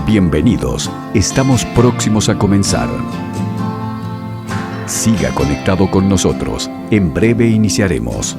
Bienvenidos, estamos próximos a comenzar. Siga conectado con nosotros, en breve iniciaremos.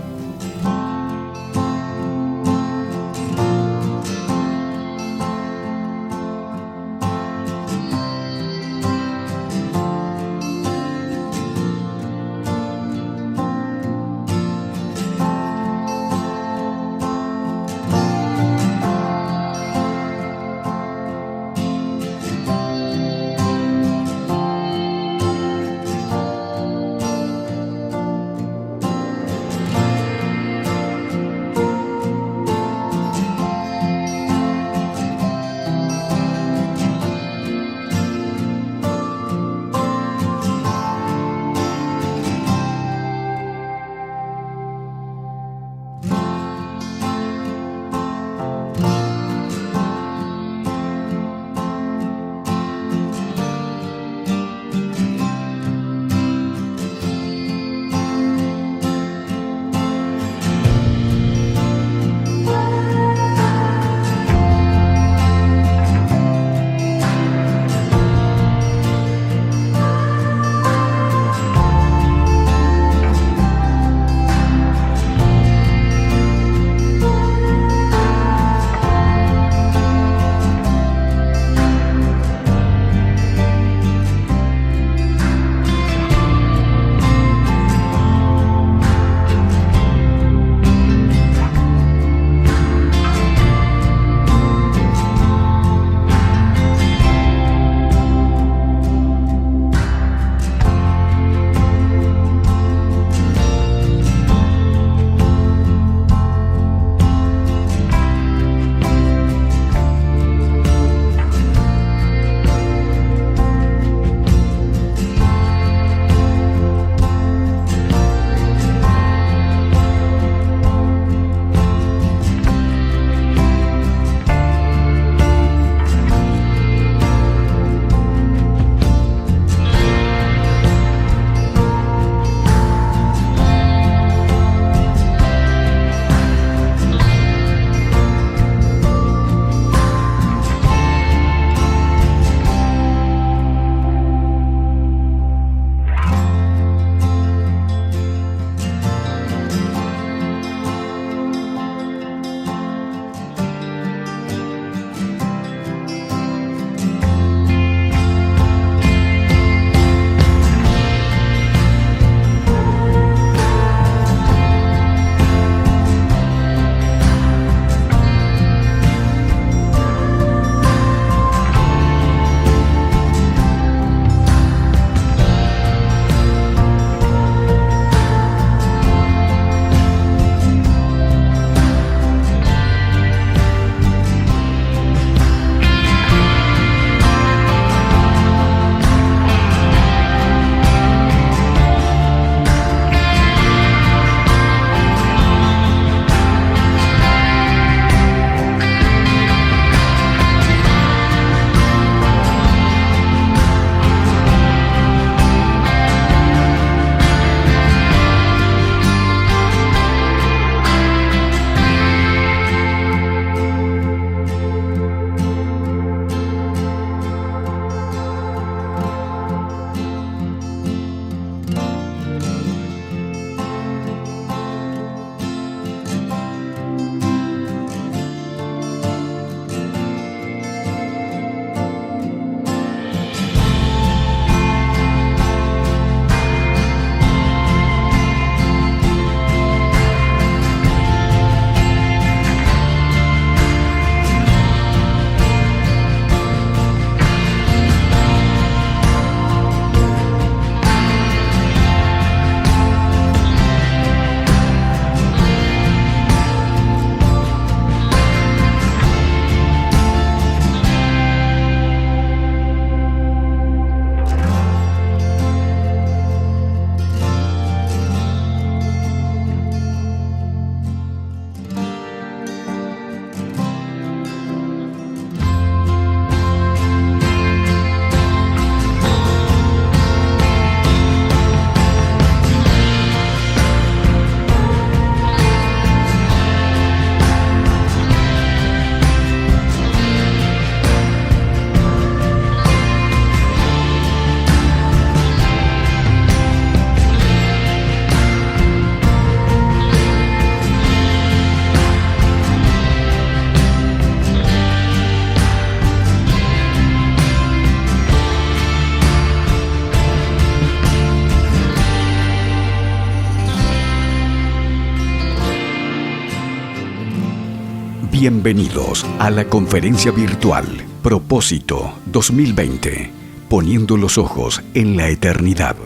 Bienvenidos a la conferencia virtual Propósito 2020, poniendo los ojos en la eternidad.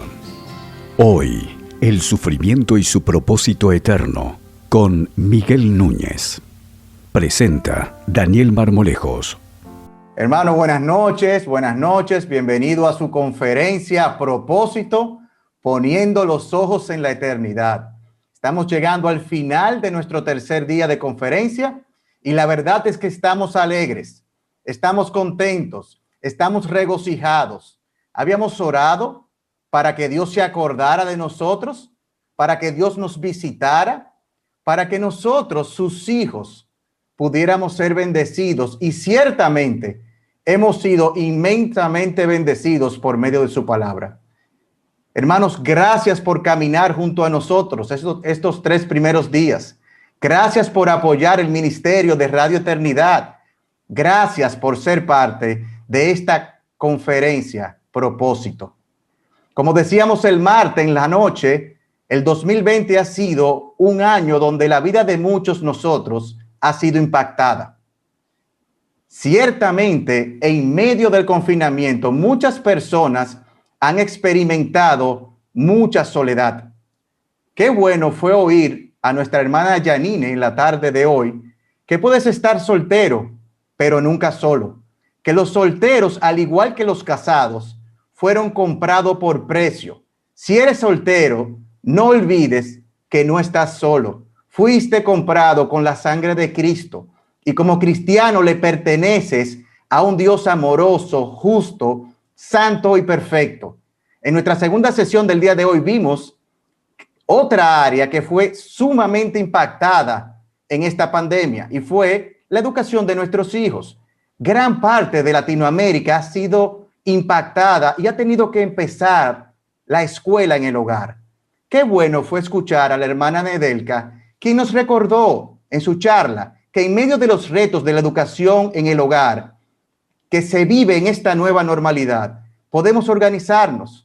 Hoy, el sufrimiento y su propósito eterno, con Miguel Núñez. Presenta Daniel Marmolejos. Hermano, buenas noches, bienvenido a su conferencia Propósito, poniendo los ojos en la eternidad. Estamos llegando al final de nuestro tercer día de conferencia y la verdad es que estamos alegres, estamos contentos, estamos regocijados. Habíamos orado para que Dios se acordara de nosotros, para que Dios nos visitara, para que nosotros, sus hijos, pudiéramos ser bendecidos, y ciertamente hemos sido inmensamente bendecidos por medio de su palabra. Hermanos, gracias por caminar junto a nosotros estos 3 primeros días. Gracias por apoyar el ministerio de Radio Eternidad. Gracias por ser parte de esta conferencia Propósito. Como decíamos el martes en la noche, el 2020 ha sido un año donde la vida de muchos nosotros ha sido impactada. Ciertamente, en medio del confinamiento, muchas personas han experimentado mucha soledad. Qué bueno fue oír a nuestra hermana Janine en la tarde de hoy que puedes estar soltero, pero nunca solo. Que los solteros, al igual que los casados, fueron comprados por precio. Si eres soltero, no olvides que no estás solo. Fuiste comprado con la sangre de Cristo y como cristiano le perteneces a un Dios amoroso, justo, santo y perfecto. En nuestra segunda sesión del día de hoy vimos otra área que fue sumamente impactada en esta pandemia y fue la educación de nuestros hijos. Gran parte de Latinoamérica ha sido impactada y ha tenido que empezar la escuela en el hogar. Qué bueno fue escuchar a la hermana Nedelka, quien nos recordó en su charla que en medio de los retos de la educación en el hogar que se vive en esta nueva normalidad, podemos organizarnos,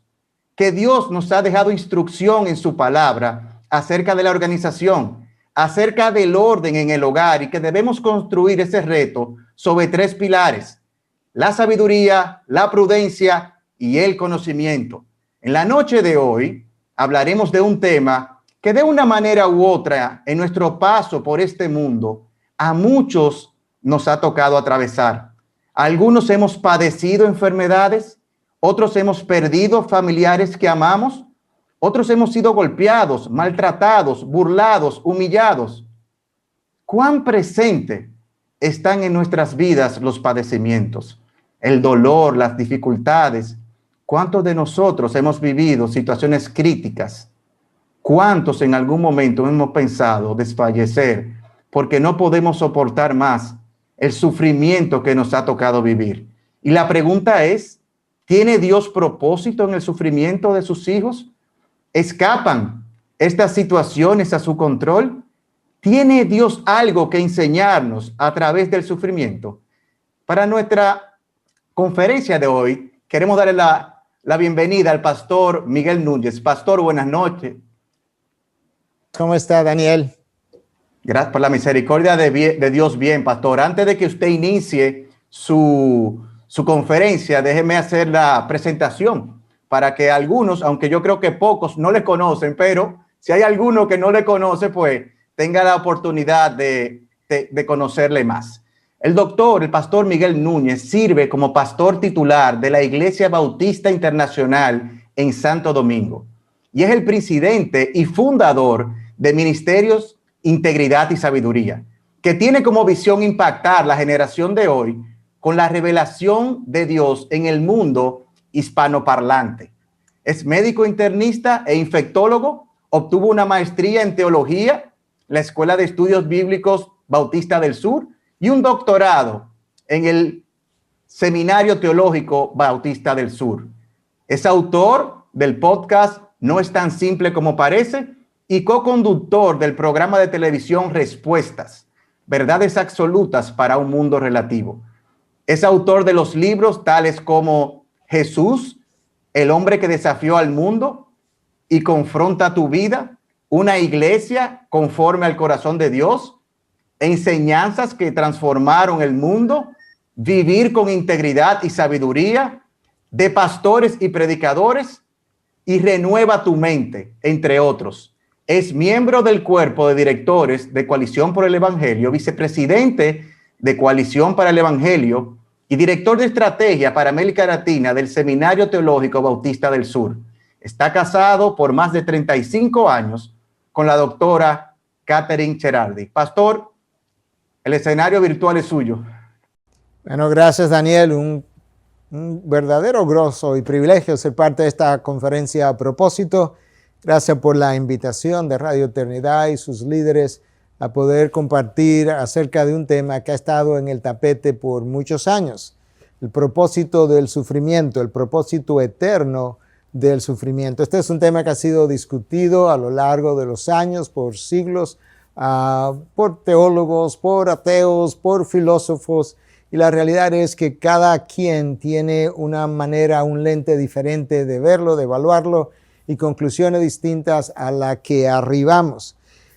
que Dios nos ha dejado instrucción en su palabra acerca de la organización, acerca del orden en el hogar y que debemos construir ese reto sobre 3 pilares: la sabiduría, la prudencia y el conocimiento. En la noche de hoy hablaremos de un tema que de una manera u otra en nuestro paso por este mundo a muchos nos ha tocado atravesar. Algunos hemos padecido enfermedades, otros hemos perdido familiares que amamos, otros hemos sido golpeados, maltratados, burlados, humillados. ¿Cuán presente están en nuestras vidas los padecimientos, el dolor, las dificultades? ¿Cuántos de nosotros hemos vivido situaciones críticas? ¿Cuántos en algún momento hemos pensado desfallecer porque no podemos soportar más el sufrimiento que nos ha tocado vivir? Y la pregunta es, ¿tiene Dios propósito en el sufrimiento de sus hijos? ¿Escapan estas situaciones a su control? ¿Tiene Dios algo que enseñarnos a través del sufrimiento? Para nuestra conferencia de hoy, queremos darle la bienvenida al pastor Miguel Núñez. Pastor, buenas noches. ¿Cómo está, Daniel? Gracias por la misericordia de Dios. Bien, pastor. Antes de que usted inicie su conferencia, déjeme hacer la presentación para que algunos, aunque yo creo que pocos no le conocen, pero si hay alguno que no le conoce, pues tenga la oportunidad de conocerle más. El pastor Miguel Núñez sirve como pastor titular de la Iglesia Bautista Internacional en Santo Domingo y es el presidente y fundador de Ministerios Integridad y Sabiduría, que tiene como visión impactar la generación de hoy con la revelación de Dios en el mundo hispanoparlante. Es médico internista e infectólogo, obtuvo una maestría en teología, la Escuela de Estudios Bíblicos Bautista del Sur y un doctorado en el Seminario Teológico Bautista del Sur. Es autor del podcast No es tan simple como parece y co-conductor del programa de televisión Respuestas, verdades absolutas para un mundo relativo. Es autor de los libros tales como Jesús, el hombre que desafió al mundo y confronta tu vida, una iglesia conforme al corazón de Dios, enseñanzas que transformaron el mundo, vivir con integridad y sabiduría, de pastores y predicadores, y Renueva tu mente, entre otros. Es miembro del cuerpo de directores de Coalición por el Evangelio, vicepresidente de Coalición para el Evangelio y director de estrategia para América Latina del Seminario Teológico Bautista del Sur. Está casado por más de 35 años con la doctora Catherine Cherardi. Pastor, el escenario virtual es suyo. Bueno, gracias, Daniel. Un verdadero gozo y privilegio ser parte de esta conferencia a propósito. Gracias por la invitación de Radio Eternidad y sus líderes a poder compartir acerca de un tema que ha estado en el tapete por muchos años. El propósito del sufrimiento, el propósito eterno del sufrimiento. Este es un tema que ha sido discutido a lo largo de los años, por siglos, por teólogos, por ateos, por filósofos. Y la realidad es que cada quien tiene una manera, un lente diferente de verlo, de evaluarlo y conclusiones distintas a la que arribamos.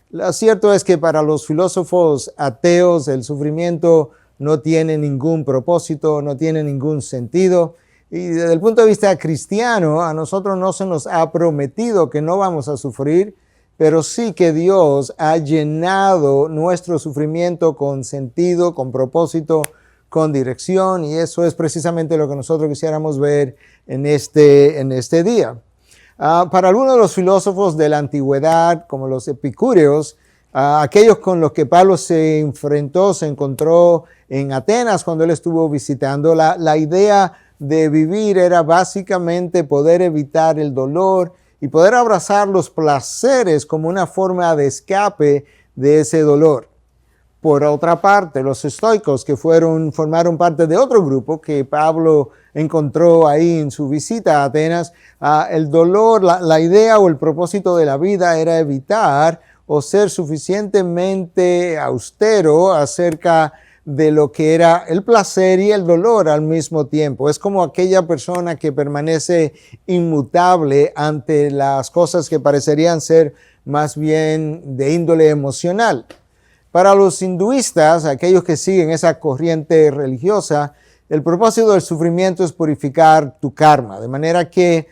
Lo cierto es que para los filósofos ateos el sufrimiento no tiene ningún propósito, no tiene ningún sentido. Y desde el punto de vista cristiano, a nosotros no se nos ha prometido que no vamos a sufrir, pero sí que Dios ha llenado nuestro sufrimiento con sentido, con propósito, con dirección, y eso es precisamente lo que nosotros quisiéramos ver en este día. Para algunos de los filósofos de la antigüedad, como los epicúreos, aquellos con los que Pablo se encontró en Atenas cuando él estuvo visitando, la idea de vivir era básicamente poder evitar el dolor y poder abrazar los placeres como una forma de escape de ese dolor. Por otra parte, los estoicos, que formaron parte de otro grupo que Pablo encontró ahí en su visita a Atenas, el dolor, la idea o el propósito de la vida era evitar o ser suficientemente austero acerca de lo que era el placer y el dolor al mismo tiempo. Es como aquella persona que permanece inmutable ante las cosas que parecerían ser más bien de índole emocional. Para los hinduistas, aquellos que siguen esa corriente religiosa, el propósito del sufrimiento es purificar tu karma. De manera que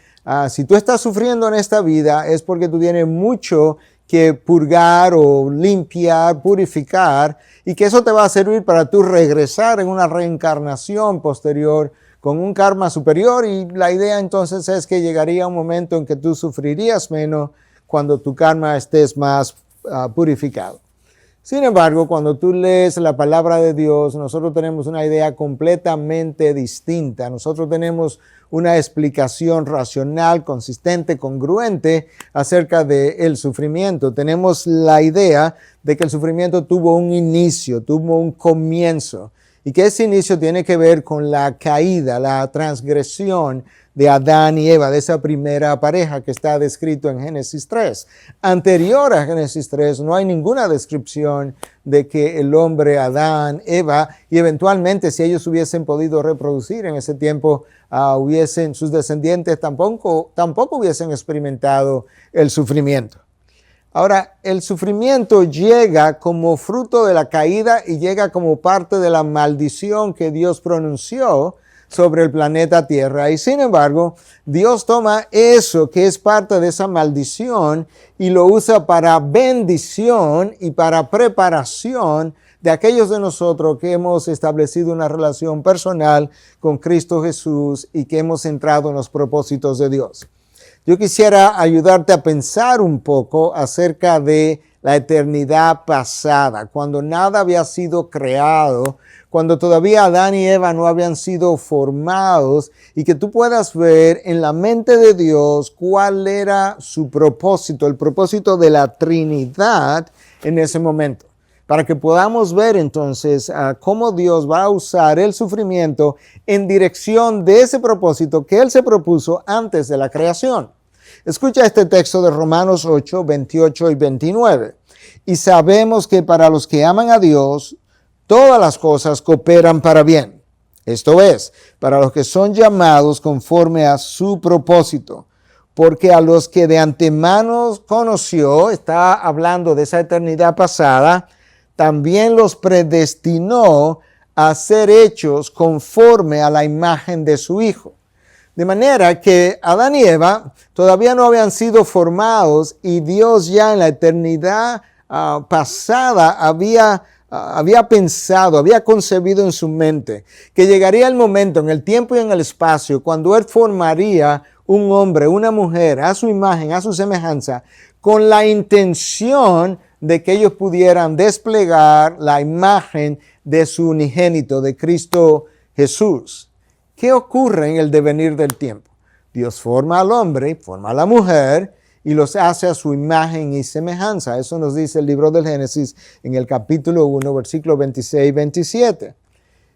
si tú estás sufriendo en esta vida es porque tú tienes mucho que purgar o limpiar, purificar, y que eso te va a servir para tú regresar en una reencarnación posterior con un karma superior. Y la idea entonces es que llegaría un momento en que tú sufrirías menos cuando tu karma estés más purificado. Sin embargo, cuando tú lees la palabra de Dios, nosotros tenemos una idea completamente distinta. Nosotros tenemos una explicación racional, consistente, congruente acerca del sufrimiento. Tenemos la idea de que el sufrimiento tuvo un inicio, tuvo un comienzo, y que ese inicio tiene que ver con la caída, la transgresión de Adán y Eva, de esa primera pareja que está descrito en Génesis 3. Anterior a Génesis 3 no hay ninguna descripción de que el hombre, Adán, Eva, y eventualmente si ellos hubiesen podido reproducir en ese tiempo, sus descendientes tampoco hubiesen experimentado el sufrimiento. Ahora, el sufrimiento llega como fruto de la caída y llega como parte de la maldición que Dios pronunció sobre el planeta Tierra. Y sin embargo, Dios toma eso que es parte de esa maldición y lo usa para bendición y para preparación de aquellos de nosotros que hemos establecido una relación personal con Cristo Jesús y que hemos entrado en los propósitos de Dios. Yo quisiera ayudarte a pensar un poco acerca de la eternidad pasada, cuando nada había sido creado, cuando todavía Adán y Eva no habían sido formados, y que tú puedas ver en la mente de Dios cuál era su propósito, el propósito de la Trinidad en ese momento, para que podamos ver entonces cómo Dios va a usar el sufrimiento en dirección de ese propósito que Él se propuso antes de la creación. Escucha este texto de Romanos 8, 28 y 29. Y sabemos que para los que aman a Dios, todas las cosas cooperan para bien. Esto es, para los que son llamados conforme a su propósito. Porque a los que de antemano conoció, está hablando de esa eternidad pasada, también los predestinó a ser hechos conforme a la imagen de su Hijo. De manera que Adán y Eva todavía no habían sido formados y Dios ya en la eternidad pasada había pensado, había concebido en su mente que llegaría el momento en el tiempo y en el espacio cuando Él formaría un hombre, una mujer, a su imagen, a su semejanza, con la intención de que ellos pudieran desplegar la imagen de su unigénito, de Cristo Jesús. ¿Qué ocurre en el devenir del tiempo? Dios forma al hombre, forma a la mujer y los hace a su imagen y semejanza. Eso nos dice el libro del Génesis en el capítulo 1, versículos 26 y 27.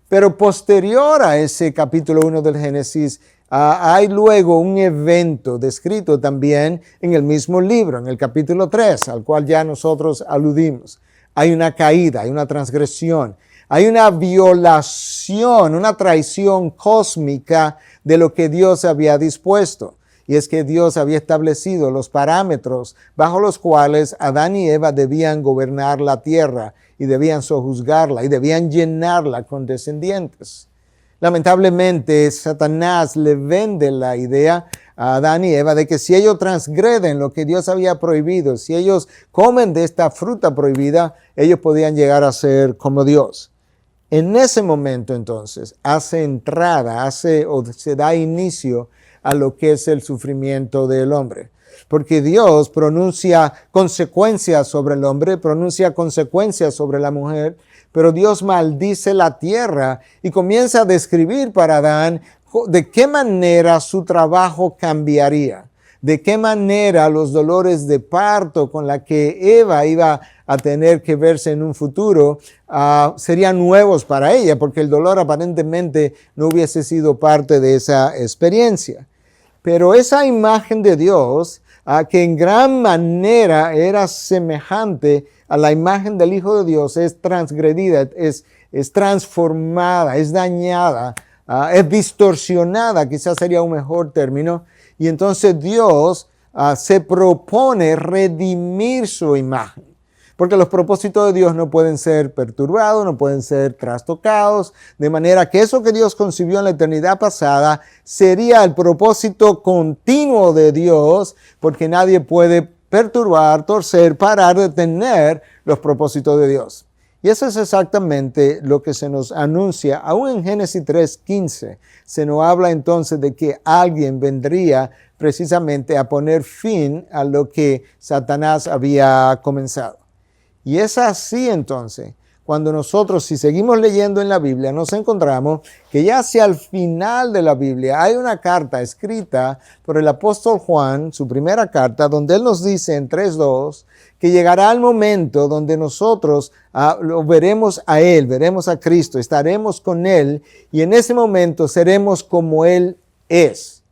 Pero posterior a ese capítulo 1 del Génesis, hay luego un evento descrito también en el mismo libro, en el capítulo 3, al cual ya nosotros aludimos. Hay una caída, hay una transgresión. Hay una violación, una traición cósmica de lo que Dios había dispuesto. Y es que Dios había establecido los parámetros bajo los cuales Adán y Eva debían gobernar la tierra y debían sojuzgarla y debían llenarla con descendientes. Lamentablemente, Satanás le vende la idea a Adán y Eva de que si ellos transgreden lo que Dios había prohibido, si ellos comen de esta fruta prohibida, ellos podían llegar a ser como Dios. En ese momento entonces se da inicio a lo que es el sufrimiento del hombre. Porque Dios pronuncia consecuencias sobre el hombre, pronuncia consecuencias sobre la mujer, pero Dios maldice la tierra y comienza a describir para Adán de qué manera su trabajo cambiaría, de qué manera los dolores de parto con la que Eva iba a tener que verse en un futuro serían nuevos para ella, porque el dolor aparentemente no hubiese sido parte de esa experiencia. Pero esa imagen de Dios, que en gran manera era semejante a la imagen del Hijo de Dios, es transgredida, es transformada, es dañada, es distorsionada, quizás sería un mejor término. Y entonces Dios se propone redimir su imagen. Porque los propósitos de Dios no pueden ser perturbados, no pueden ser trastocados, de manera que eso que Dios concibió en la eternidad pasada sería el propósito continuo de Dios, porque nadie puede perturbar, torcer, parar, detener los propósitos de Dios. Y eso es exactamente lo que se nos anuncia, aún en Génesis 3:15, se nos habla entonces de que alguien vendría precisamente a poner fin a lo que Satanás había comenzado. Y es así entonces, cuando nosotros, si seguimos leyendo en la Biblia, nos encontramos que ya hacia el final de la Biblia hay una carta escrita por el apóstol Juan, su primera carta, donde él nos dice en 3:2 que llegará el momento donde nosotros lo veremos a él, veremos a Cristo, estaremos con él y en ese momento seremos como él es.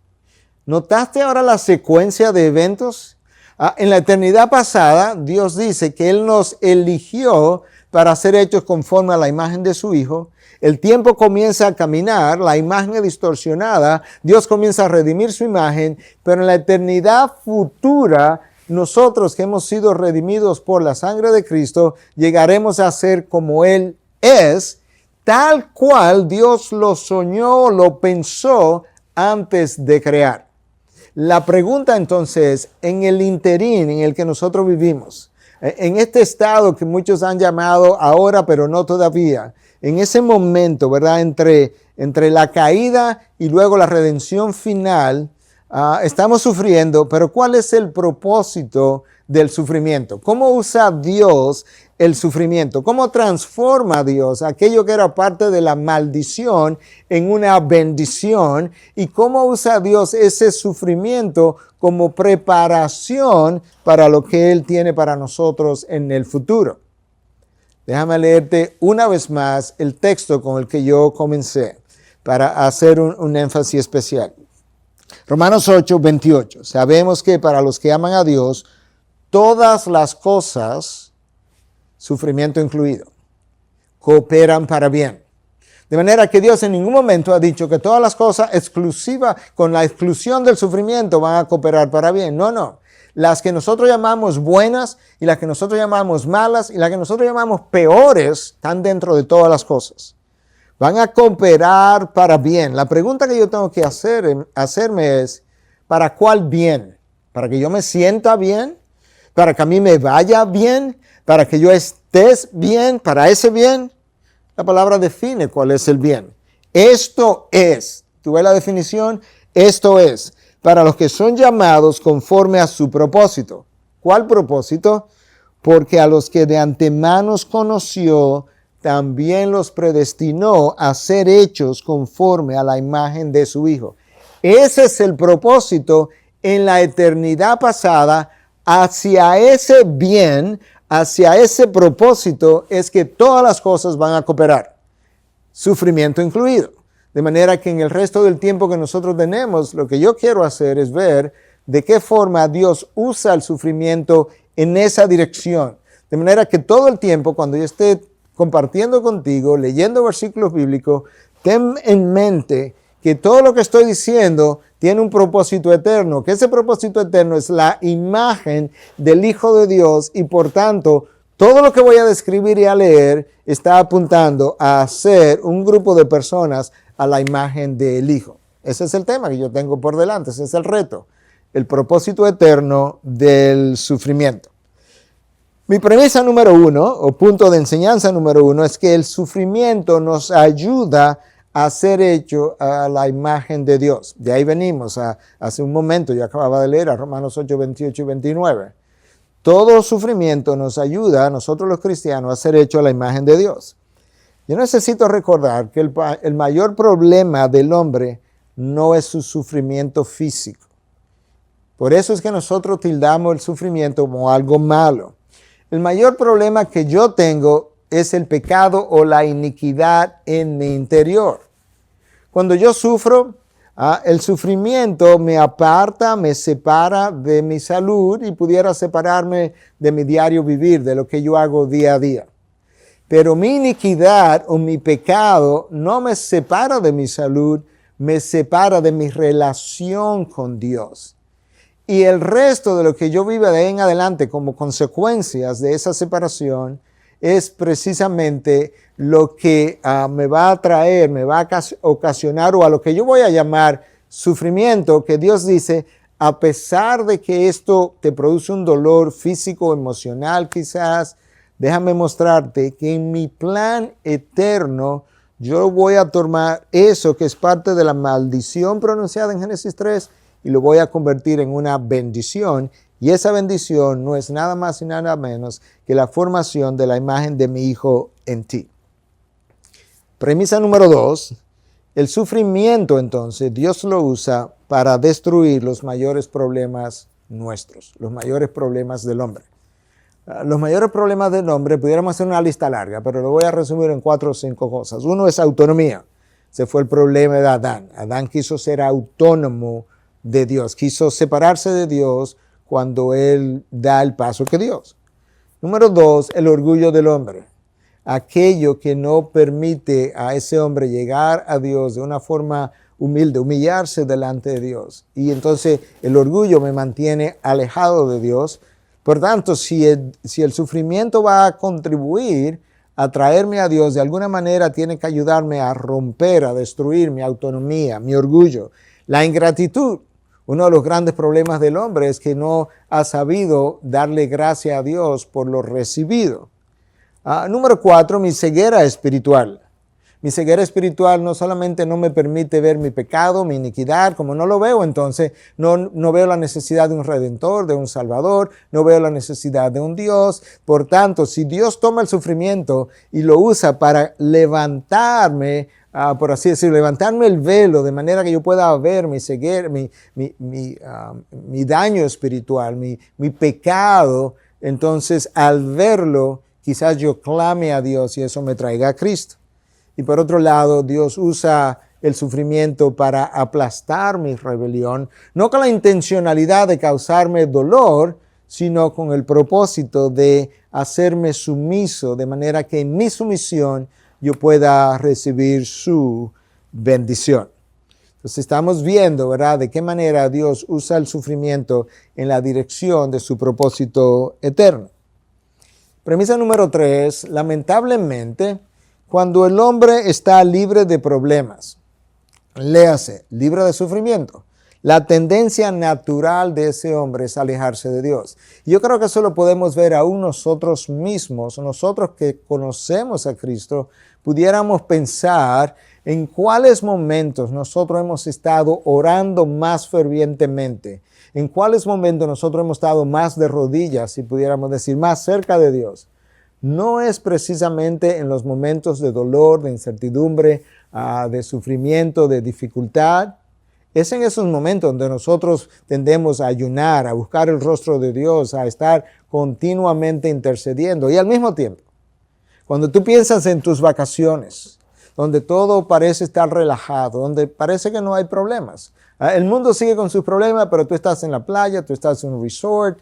¿Notaste ahora la secuencia de eventos? En la eternidad pasada, Dios dice que Él nos eligió para ser hechos conforme a la imagen de su Hijo. El tiempo comienza a caminar, la imagen es distorsionada, Dios comienza a redimir su imagen, pero en la eternidad futura, nosotros que hemos sido redimidos por la sangre de Cristo, llegaremos a ser como Él es, tal cual Dios lo soñó, lo pensó antes de crear. La pregunta entonces, en el interín en el que nosotros vivimos, en este estado que muchos han llamado ahora, pero no todavía, en ese momento, ¿verdad? Entre la caída y luego la redención final, estamos sufriendo, pero ¿cuál es el propósito del sufrimiento? ¿Cómo usa Dios el sufrimiento? ¿Cómo transforma Dios aquello que era parte de la maldición en una bendición? ¿Y cómo usa Dios ese sufrimiento como preparación para lo que Él tiene para nosotros en el futuro? Déjame leerte una vez más el texto con el que yo comencé para hacer un énfasis especial. Romanos 8:28. Sabemos que para los que aman a Dios, todas las cosas, sufrimiento incluido, cooperan para bien. De manera que Dios en ningún momento ha dicho que todas las cosas exclusivas, con la exclusión del sufrimiento, van a cooperar para bien. No. las que nosotros llamamos buenas y las que nosotros llamamos malas y las que nosotros llamamos peores están dentro de todas las cosas. Van a cooperar para bien. La pregunta que yo tengo que hacerme es, ¿para cuál bien? ¿Para que yo me sienta bien? ¿Para que a mí me vaya bien? ¿Para que yo estés bien? ¿Para ese bien? La palabra define cuál es el bien. Esto es, ¿tú ves la definición? Esto es, para los que son llamados conforme a su propósito. ¿Cuál propósito? Porque a los que de antemano conoció, también los predestinó a ser hechos conforme a la imagen de su Hijo. Ese es el propósito en la eternidad pasada. Hacia ese bien, hacia ese propósito es que todas las cosas van a cooperar, sufrimiento incluido. De manera que en el resto del tiempo que nosotros tenemos, lo que yo quiero hacer es ver de qué forma Dios usa el sufrimiento en esa dirección. De manera que todo el tiempo, cuando yo esté compartiendo contigo, leyendo versículos bíblicos, ten en mente que todo lo que estoy diciendo tiene un propósito eterno, que ese propósito eterno es la imagen del Hijo de Dios y por tanto, todo lo que voy a describir y a leer está apuntando a hacer un grupo de personas a la imagen del Hijo. Ese es el tema que yo tengo por delante, ese es el reto, el propósito eterno del sufrimiento. Mi premisa número 1, o punto de enseñanza número 1, es que el sufrimiento nos ayuda a ser hecho a la imagen de Dios. De ahí venimos, hace un momento yo acababa de leer a Romanos 8, 28 y 29. Todo sufrimiento nos ayuda a nosotros los cristianos a ser hecho a la imagen de Dios. Yo necesito recordar que el mayor problema del hombre no es su sufrimiento físico. Por eso es que nosotros tildamos el sufrimiento como algo malo. El mayor problema que yo tengo es el pecado o la iniquidad en mi interior. Cuando yo sufro, el sufrimiento me aparta, me separa de mi salud y pudiera separarme de mi diario vivir, de lo que yo hago día a día. Pero mi iniquidad o mi pecado no me separa de mi salud, me separa de mi relación con Dios. Y el resto de lo que yo vivo de ahí en adelante como consecuencias de esa separación es precisamente lo que me va a traer, me va a ocasionar o a lo que yo voy a llamar sufrimiento, que Dios dice, a pesar de que esto te produce un dolor físico, emocional quizás, déjame mostrarte que en mi plan eterno yo voy a tomar eso que es parte de la maldición pronunciada en Génesis 3 y lo voy a convertir en una bendición. Y esa bendición no es nada más y nada menos que la formación de la imagen de mi Hijo en ti. Premisa número 2, el sufrimiento entonces Dios lo usa para destruir los mayores problemas nuestros, los mayores problemas del hombre. Los mayores problemas del hombre, pudiéramos hacer una lista larga, pero lo voy a resumir en 4 o 5 cosas. Uno es autonomía. Ese fue el problema de Adán. Adán quiso ser autónomo de Dios, quiso separarse de Dios cuando él da el paso que Dios. Número 2, el orgullo del hombre. Aquello que no permite a ese hombre llegar a Dios de una forma humilde, humillarse delante de Dios. Y entonces el orgullo me mantiene alejado de Dios. Por tanto, si el sufrimiento va a contribuir a traerme a Dios, de alguna manera tiene que ayudarme a romper, a destruir mi autonomía, mi orgullo. La ingratitud. Uno de los grandes problemas del hombre es que no ha sabido darle gracias a Dios por lo recibido. Número 4, mi ceguera espiritual. Mi ceguera espiritual no solamente no me permite ver mi pecado, mi iniquidad, como no lo veo, entonces no veo la necesidad de un redentor, de un salvador, no veo la necesidad de un Dios. Por tanto, si Dios toma el sufrimiento y lo usa para levantarme, por así decirlo, levantarme el velo de manera que yo pueda ver mi ceguera, mi daño espiritual, mi pecado, entonces al verlo, quizás yo clame a Dios y eso me traiga a Cristo. Y por otro lado, Dios usa el sufrimiento para aplastar mi rebelión, no con la intencionalidad de causarme dolor, sino con el propósito de hacerme sumiso, de manera que en mi sumisión yo pueda recibir su bendición. Entonces estamos viendo, ¿verdad?, de qué manera Dios usa el sufrimiento en la dirección de su propósito eterno. Premisa número 3, lamentablemente, cuando el hombre está libre de problemas, léase, libre de sufrimiento, la tendencia natural de ese hombre es alejarse de Dios. Y yo creo que eso lo podemos ver aún nosotros mismos, nosotros que conocemos a Cristo, pudiéramos pensar en cuáles momentos nosotros hemos estado orando más fervientemente, en cuáles momentos nosotros hemos estado más de rodillas, si pudiéramos decir, más cerca de Dios. No es precisamente en los momentos de dolor, de incertidumbre, de sufrimiento, de dificultad. Es en esos momentos donde nosotros tendemos a ayunar, a buscar el rostro de Dios, a estar continuamente intercediendo. Y al mismo tiempo, cuando tú piensas en tus vacaciones, donde todo parece estar relajado, donde parece que no hay problemas. El mundo sigue con sus problemas, pero tú estás en la playa, tú estás en un resort.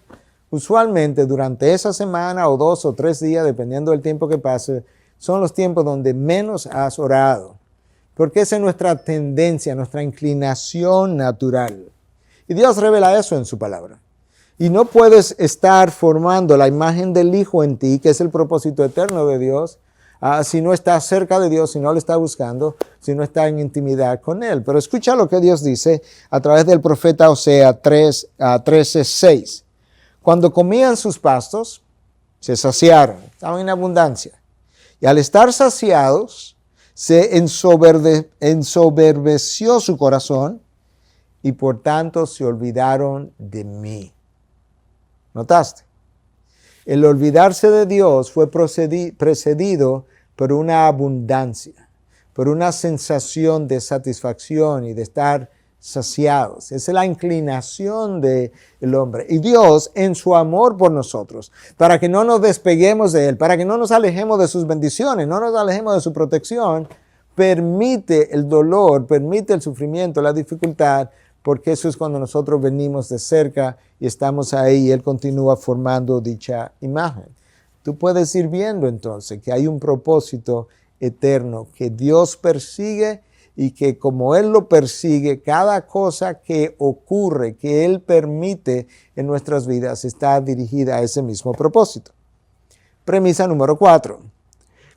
Usualmente durante esa semana o 2 o 3 días, dependiendo del tiempo que pase, son los tiempos donde menos has orado. Porque esa es nuestra tendencia, nuestra inclinación natural. Y Dios revela eso en su palabra. Y no puedes estar formando la imagen del Hijo en ti, que es el propósito eterno de Dios, si no estás cerca de Dios, si no lo estás buscando, si no estás en intimidad con Él. Pero escucha lo que Dios dice a través del profeta Oseas 13:6. Cuando comían sus pastos, se saciaron, estaban en abundancia. Y al estar saciados, se ensoberbeció su corazón y por tanto se olvidaron de mí. ¿Notaste? El olvidarse de Dios fue precedido por una abundancia, por una sensación de satisfacción y de estar saciados. Esa es la inclinación del hombre. Y Dios, en su amor por nosotros, para que no nos despeguemos de Él, para que no nos alejemos de sus bendiciones, no nos alejemos de su protección, permite el dolor, permite el sufrimiento, la dificultad, porque eso es cuando nosotros venimos de cerca y estamos ahí y Él continúa formando dicha imagen. Tú puedes ir viendo entonces que hay un propósito eterno que Dios persigue y que como Él lo persigue, cada cosa que ocurre, que Él permite en nuestras vidas está dirigida a ese mismo propósito. Premisa número 4.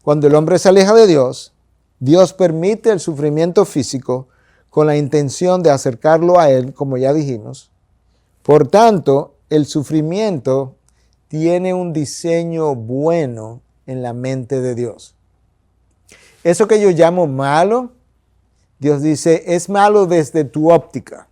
Cuando el hombre se aleja de Dios, Dios permite el sufrimiento físico con la intención de acercarlo a Él, como ya dijimos. Por tanto, el sufrimiento tiene un diseño bueno en la mente de Dios. Eso que yo llamo malo, Dios dice, es malo desde tu óptica.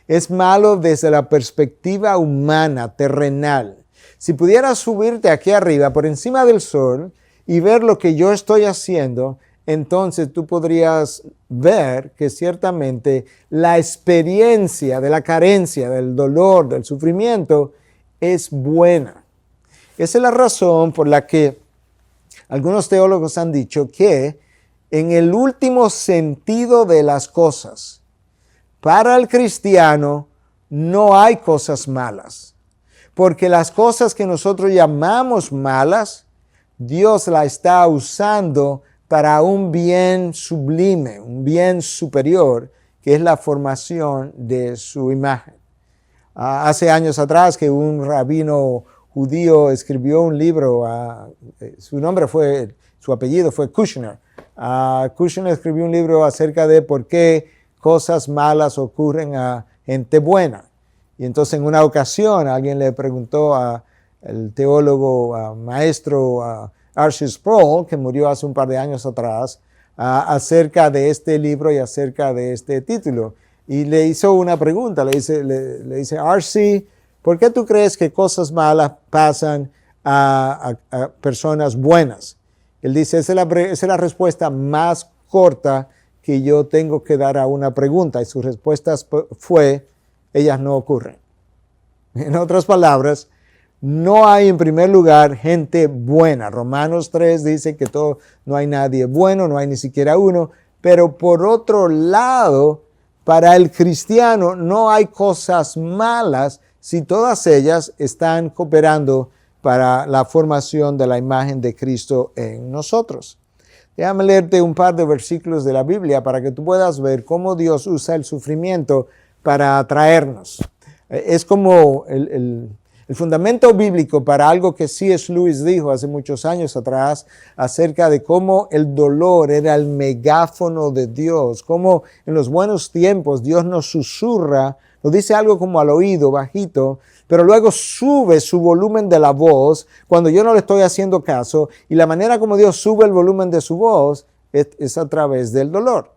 Es malo desde la perspectiva humana, terrenal. Si pudieras subirte aquí arriba, por encima del sol, y ver lo que yo estoy haciendo, entonces tú podrías ver que ciertamente la experiencia de la carencia, del dolor, del sufrimiento, es buena. Esa es la razón por la que algunos teólogos han dicho que en el último sentido de las cosas, para el cristiano no hay cosas malas, porque las cosas que nosotros llamamos malas, Dios la está usando para un bien sublime, un bien superior, que es la formación de su imagen. Hace años atrás que un rabino judío escribió un libro, su apellido fue Kushner. Kushner escribió un libro acerca de por qué cosas malas ocurren a gente buena. Y entonces en una ocasión alguien le preguntó al teólogo maestro Archie Sproul, que murió hace un par de años atrás, acerca de este libro y acerca de este título. Y le hizo una pregunta, le dice Archie, ¿por qué tú crees que cosas malas pasan a personas buenas? Él dice, esa es la respuesta más corta que yo tengo que dar a una pregunta. Y su respuesta fue, ellas no ocurren. En otras palabras, no hay en primer lugar gente buena. Romanos 3 dice que no hay nadie bueno, no hay ni siquiera uno. Pero por otro lado, para el cristiano no hay cosas malas si todas ellas están cooperando para la formación de la imagen de Cristo en nosotros. Déjame leerte un par de versículos de la Biblia para que tú puedas ver cómo Dios usa el sufrimiento para atraernos. Es como el fundamento bíblico para algo que C.S. Lewis dijo hace muchos años atrás acerca de cómo el dolor era el megáfono de Dios, cómo en los buenos tiempos Dios nos susurra, nos dice algo como al oído, bajito, pero luego sube su volumen de la voz cuando yo no le estoy haciendo caso, y la manera como Dios sube el volumen de su voz es a través del dolor.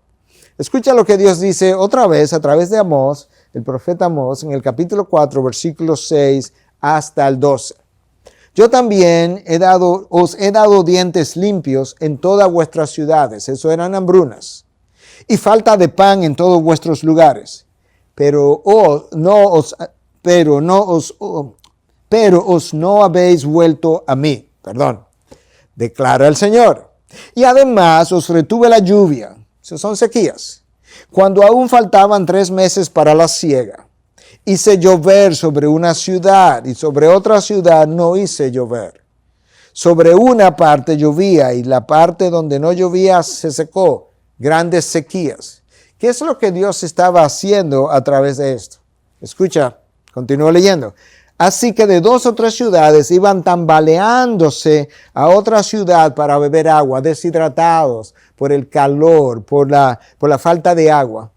Escucha lo que Dios dice otra vez a través de Amós, el profeta Amós, en el capítulo 4, versículos 6 hasta el 12. Yo también os he dado dientes limpios en todas vuestras ciudades, eso eran hambrunas, y falta de pan en todos vuestros lugares, pero os no habéis vuelto a mí, declara el Señor. Y además os retuve la lluvia, eso son sequías, cuando aún faltaban 3 meses para la siega. Hice llover sobre una ciudad y sobre otra ciudad no hice llover. Sobre una parte llovía y la parte donde no llovía se secó, grandes sequías. ¿Qué es lo que Dios estaba haciendo a través de esto? Escucha, continúo leyendo. Así que de 2 o 3 ciudades iban tambaleándose a otra ciudad para beber agua, deshidratados por el calor, por la falta de agua,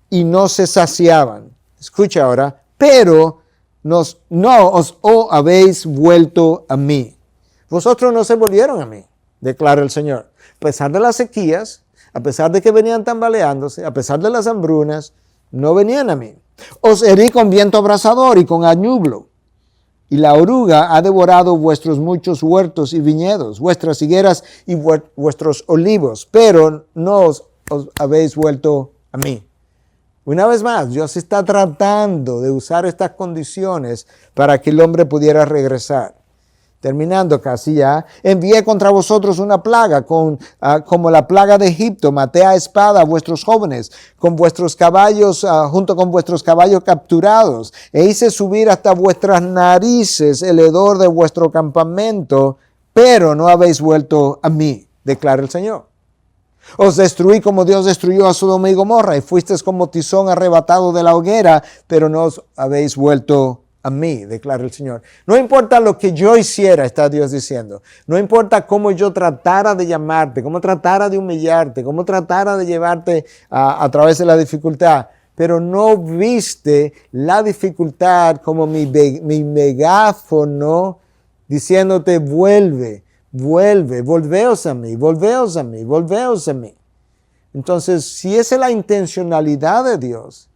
y no se saciaban. Escucha ahora, pero no os habéis vuelto a mí. Vosotros no se volvieron a mí, declara el Señor. A pesar de las sequías, a pesar de que venían tambaleándose, a pesar de las hambrunas, no venían a mí. Os herí con viento abrasador y con añublo, y la oruga ha devorado vuestros muchos huertos y viñedos, vuestras higueras y vuestros olivos, pero no os habéis vuelto a mí. Una vez más, Dios está tratando de usar estas condiciones para que el hombre pudiera regresar. Terminando casi ya, envié contra vosotros una plaga como la plaga de Egipto, maté a espada a vuestros jóvenes, con vuestros caballos, junto con vuestros caballos capturados, e hice subir hasta vuestras narices el hedor de vuestro campamento, pero no habéis vuelto a mí, declara el Señor. Os destruí como Dios destruyó a Sodoma y Gomorra, y fuisteis como tizón arrebatado de la hoguera, pero no os habéis vuelto a mí, declara el Señor. No importa lo que yo hiciera, está Dios diciendo. No importa cómo yo tratara de llamarte, cómo tratara de humillarte, cómo tratara de llevarte a través de la dificultad, pero no viste la dificultad como mi megáfono diciéndote volveos a mí, volveos a mí, volveos a mí. Entonces, si esa es la intencionalidad de Dios,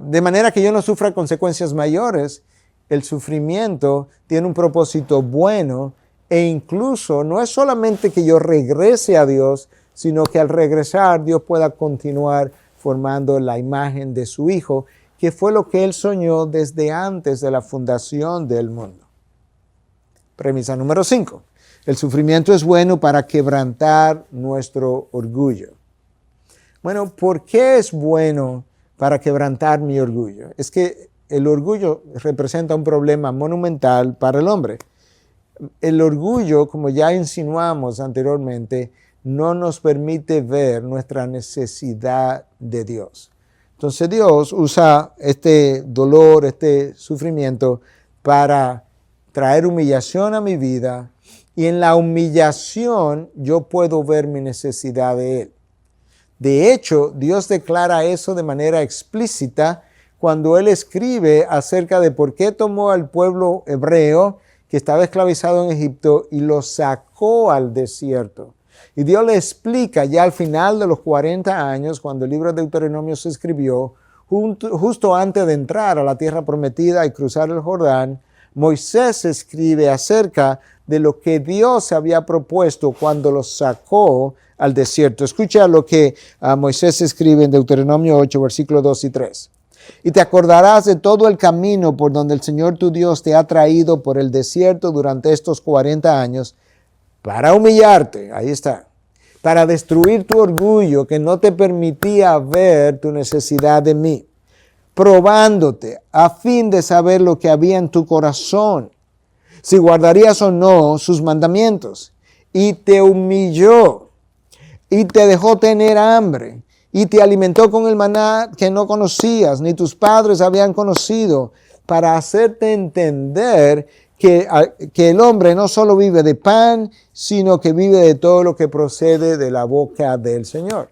de manera que yo no sufra consecuencias mayores, el sufrimiento tiene un propósito bueno, e incluso no es solamente que yo regrese a Dios, sino que al regresar Dios pueda continuar formando la imagen de su Hijo, que fue lo que Él soñó desde antes de la fundación del mundo. Premisa número 5. El sufrimiento es bueno para quebrantar nuestro orgullo. Bueno, ¿por qué es bueno para quebrantar mi orgullo? Es que el orgullo representa un problema monumental para el hombre. El orgullo, como ya insinuamos anteriormente, no nos permite ver nuestra necesidad de Dios. Entonces Dios usa este dolor, este sufrimiento para traer humillación a mi vida, y en la humillación yo puedo ver mi necesidad de Él. De hecho, Dios declara eso de manera explícita cuando Él escribe acerca de por qué tomó al pueblo hebreo que estaba esclavizado en Egipto y lo sacó al desierto. Y Dios le explica ya al final de los 40 años, cuando el libro de Deuteronomio se escribió, justo antes de entrar a la tierra prometida y cruzar el Jordán, Moisés escribe acerca de lo que Dios había propuesto cuando los sacó al desierto. Escucha lo que Moisés escribe en Deuteronomio 8, versículos 2 y 3. Y te acordarás de todo el camino por donde el Señor tu Dios te ha traído por el desierto durante estos 40 años para humillarte, ahí está, para destruir tu orgullo que no te permitía ver tu necesidad de mí, probándote a fin de saber lo que había en tu corazón, si guardarías o no sus mandamientos. Y te humilló y te dejó tener hambre y te alimentó con el maná que no conocías, ni tus padres habían conocido, para hacerte entender que el hombre no solo vive de pan, sino que vive de todo lo que procede de la boca del Señor.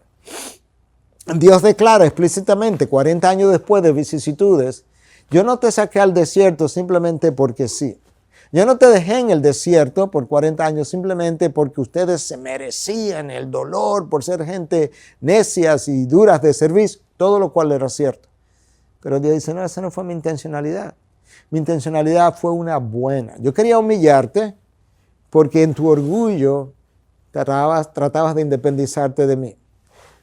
Dios declara explícitamente, 40 años después de vicisitudes, yo no te saqué al desierto simplemente porque sí. Yo no te dejé en el desierto por 40 años simplemente porque ustedes se merecían el dolor por ser gente necias y duras de servicio, todo lo cual era cierto. Pero Dios dice, no, esa no fue mi intencionalidad. Mi intencionalidad fue una buena. Yo quería humillarte porque en tu orgullo tratabas de independizarte de mí.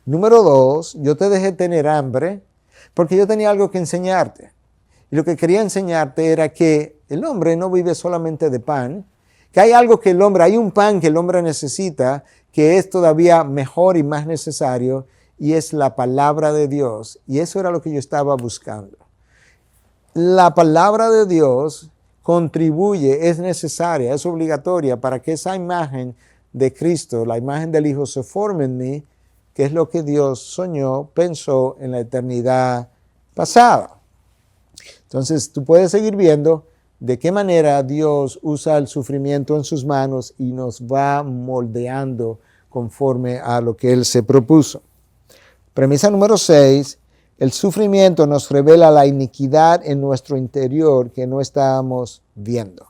Número 2, yo te dejé tener hambre porque yo tenía algo que enseñarte. Y lo que quería enseñarte era que el hombre no vive solamente de pan, que hay un pan que el hombre necesita, que es todavía mejor y más necesario, y es la palabra de Dios. Y eso era lo que yo estaba buscando. La palabra de Dios contribuye, es necesaria, es obligatoria para que esa imagen de Cristo, la imagen del Hijo, se forme en mí, que es lo que Dios soñó, pensó en la eternidad pasada. Entonces, tú puedes seguir viendo de qué manera Dios usa el sufrimiento en sus manos y nos va moldeando conforme a lo que Él se propuso. Premisa número 6, el sufrimiento nos revela la iniquidad en nuestro interior que no estábamos viendo.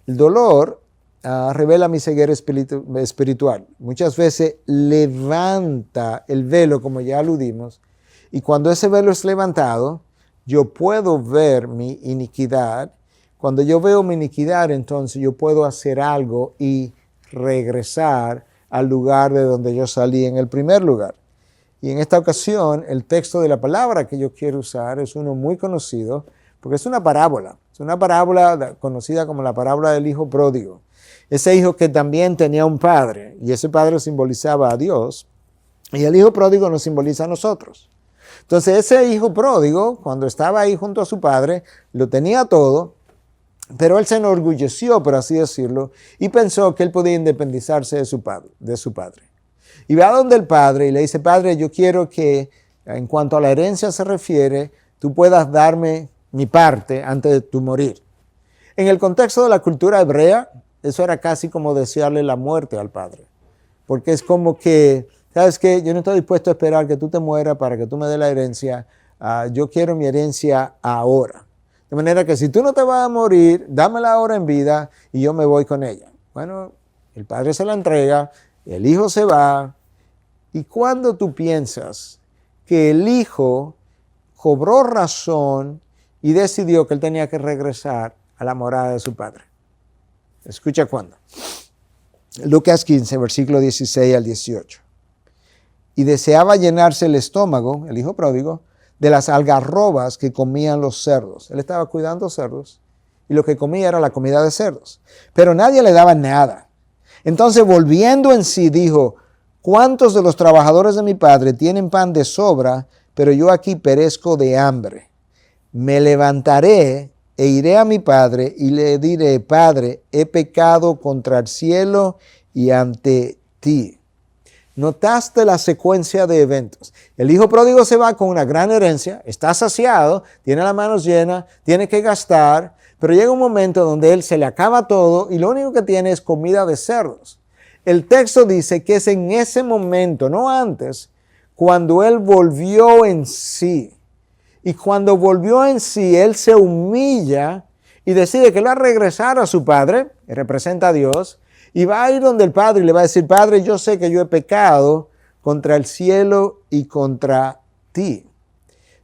El dolor revela mi ceguera espiritual. Muchas veces levanta el velo, como ya aludimos, y cuando ese velo es levantado, yo puedo ver mi iniquidad. Cuando yo veo mi iniquidad, entonces yo puedo hacer algo y regresar al lugar de donde yo salí en el primer lugar. Y en esta ocasión, el texto de la palabra que yo quiero usar es uno muy conocido, porque es una parábola. Es una parábola conocida como la parábola del hijo pródigo. Ese hijo que también tenía un padre, y ese padre simbolizaba a Dios, y el hijo pródigo nos simboliza a nosotros. Entonces ese hijo pródigo, cuando estaba ahí junto a su padre, lo tenía todo, pero él se enorgulleció, por así decirlo, y pensó que él podía independizarse de su padre. Y va donde el padre y le dice, padre, yo quiero que en cuanto a la herencia se refiere, tú puedas darme mi parte antes de tu morir. En el contexto de la cultura hebrea, eso era casi como desearle la muerte al padre, porque es como que, ¿sabes qué? Yo no estoy dispuesto a esperar que tú te mueras para que tú me des la herencia. Yo quiero mi herencia ahora. De manera que si tú no te vas a morir, dámela ahora en vida y yo me voy con ella. Bueno, el padre se la entrega, el hijo se va. ¿Y cuando tú piensas que el hijo cobró razón y decidió que él tenía que regresar a la morada de su padre? Escucha cuándo. Lucas 15, versículo 16 al 18. Y deseaba llenarse el estómago, el hijo pródigo, de las algarrobas que comían los cerdos. Él estaba cuidando cerdos y lo que comía era la comida de cerdos. Pero nadie le daba nada. Entonces, volviendo en sí, dijo, ¿cuántos de los trabajadores de mi padre tienen pan de sobra, pero yo aquí perezco de hambre? Me levantaré e iré a mi padre y le diré, Padre, he pecado contra el cielo y ante ti. ¿Notaste la secuencia de eventos? El hijo pródigo se va con una gran herencia, está saciado, tiene las manos llenas, tiene que gastar, pero llega un momento donde él se le acaba todo y lo único que tiene es comida de cerdos. El texto dice que es en ese momento, no antes, cuando él volvió en sí. Y cuando volvió en sí, él se humilla y decide que él va a regresar a su padre, que representa a Dios, y va a ir donde el padre y le va a decir, Padre, yo sé que yo he pecado contra el cielo y contra ti.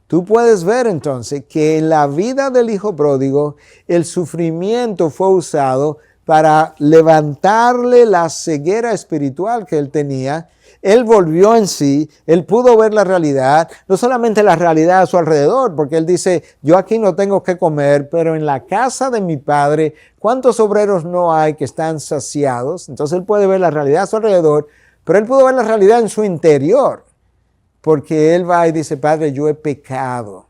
Tú puedes ver entonces que en la vida del hijo pródigo, el sufrimiento fue usado para levantarle la ceguera espiritual que él tenía. Él volvió en sí, él pudo ver la realidad, no solamente la realidad a su alrededor, porque él dice, yo aquí no tengo que comer, pero en la casa de mi padre, ¿cuántos obreros no hay que están saciados? Entonces él puede ver la realidad a su alrededor, pero él pudo ver la realidad en su interior, porque él va y dice, Padre, yo he pecado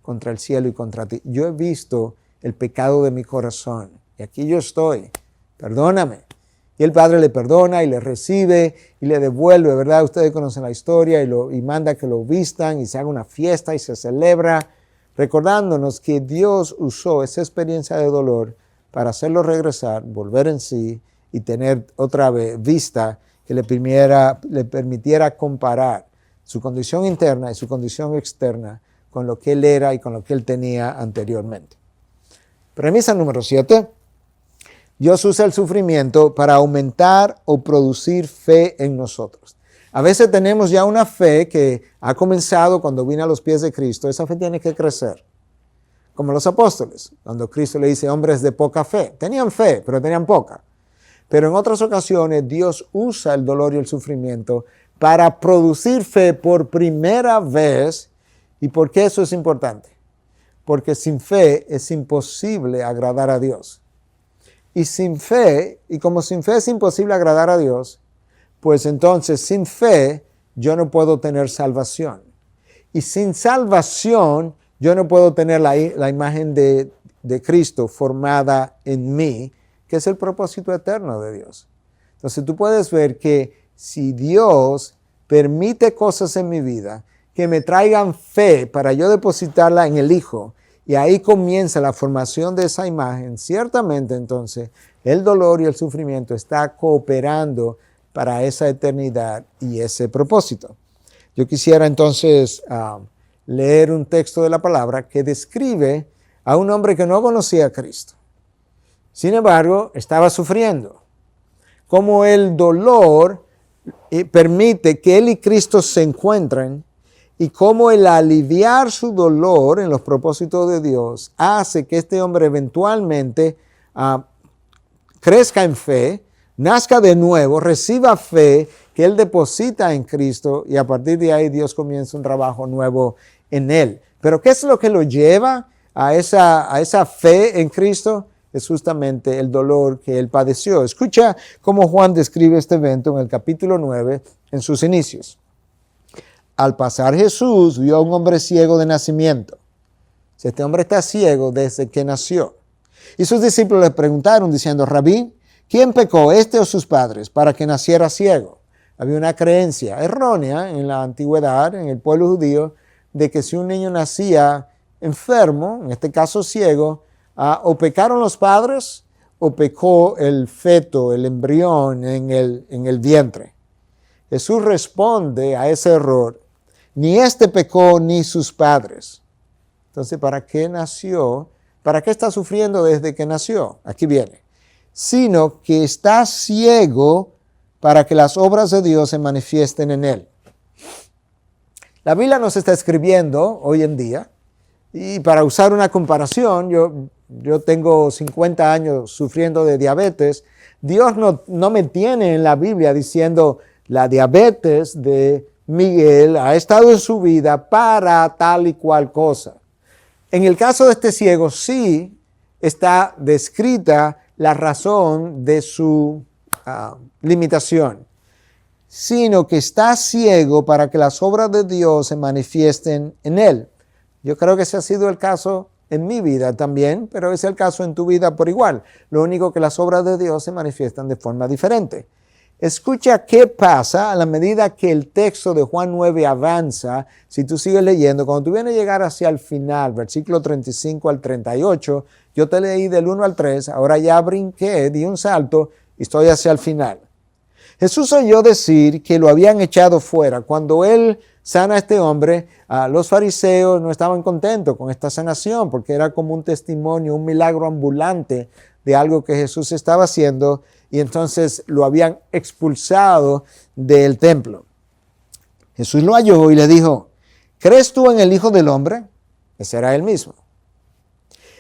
contra el cielo y contra ti. Yo he visto el pecado de mi corazón y aquí yo estoy, perdóname. Y el padre le perdona y le recibe y le devuelve, ¿verdad? Ustedes conocen la historia y manda que lo vistan y se haga una fiesta y se celebra, recordándonos que Dios usó esa experiencia de dolor para hacerlo regresar, volver en sí y tener otra vez vista que le permitiera comparar su condición interna y su condición externa con lo que él era y con lo que él tenía anteriormente. Premisa número 7. Dios usa el sufrimiento para aumentar o producir fe en nosotros. A veces tenemos ya una fe que ha comenzado cuando vino a los pies de Cristo. Esa fe tiene que crecer. Como los apóstoles, cuando Cristo le dice hombres de poca fe. Tenían fe, pero tenían poca. Pero en otras ocasiones Dios usa el dolor y el sufrimiento para producir fe por primera vez. ¿Y por qué eso es importante? Porque sin fe es imposible agradar a Dios. Y sin fe, y como sin fe es imposible agradar a Dios, pues entonces sin fe yo no puedo tener salvación. Y sin salvación yo no puedo tener la imagen de Cristo formada en mí, que es el propósito eterno de Dios. Entonces tú puedes ver que si Dios permite cosas en mi vida que me traigan fe para yo depositarla en el Hijo, y ahí comienza la formación de esa imagen, ciertamente entonces el dolor y el sufrimiento está cooperando para esa eternidad y ese propósito. Yo quisiera entonces leer un texto de la palabra que describe a un hombre que no conocía a Cristo. Sin embargo, estaba sufriendo. Cómo el dolor permite que él y Cristo se encuentren y cómo el aliviar su dolor en los propósitos de Dios hace que este hombre eventualmente crezca en fe, nazca de nuevo, reciba fe que él deposita en Cristo y a partir de ahí Dios comienza un trabajo nuevo en él. Pero ¿qué es lo que lo lleva a esa fe en Cristo? Es justamente el dolor que él padeció. Escucha cómo Juan describe este evento en el capítulo 9 en sus inicios. Al pasar Jesús vio a un hombre ciego de nacimiento. Este hombre está ciego desde que nació. Y sus discípulos le preguntaron diciendo, Rabí, ¿quién pecó, este o sus padres, para que naciera ciego? Había una creencia errónea en la antigüedad, en el pueblo judío, de que si un niño nacía enfermo, en este caso ciego, o pecaron los padres o pecó el feto, el embrión en el vientre. Jesús responde a ese error. Ni este pecó ni sus padres. Entonces, ¿para qué nació? ¿Para qué está sufriendo desde que nació? Aquí viene. Sino que está ciego para que las obras de Dios se manifiesten en él. La Biblia nos está escribiendo hoy en día, y para usar una comparación, yo tengo 50 años sufriendo de diabetes. Dios no me tiene en la Biblia diciendo la diabetes de Miguel ha estado en su vida para tal y cual cosa. En el caso de este ciego sí está descrita la razón de su limitación, sino que está ciego para que las obras de Dios se manifiesten en él. Yo creo que ese ha sido el caso en mi vida también, pero es el caso en tu vida por igual. Lo único que las obras de Dios se manifiestan de forma diferente. Escucha qué pasa a la medida que el texto de Juan 9 avanza. Si tú sigues leyendo, cuando tú vienes a llegar hacia el final, versículo 35 al 38, yo te leí del 1 al 3, ahora ya brinqué, di un salto y estoy hacia el final. Jesús oyó decir que lo habían echado fuera. Cuando él sana a este hombre, los fariseos no estaban contentos con esta sanación porque era como un testimonio, un milagro ambulante de algo que Jesús estaba haciendo, y entonces lo habían expulsado del templo. Jesús lo halló y le dijo, ¿crees tú en el Hijo del Hombre? Ese era él mismo.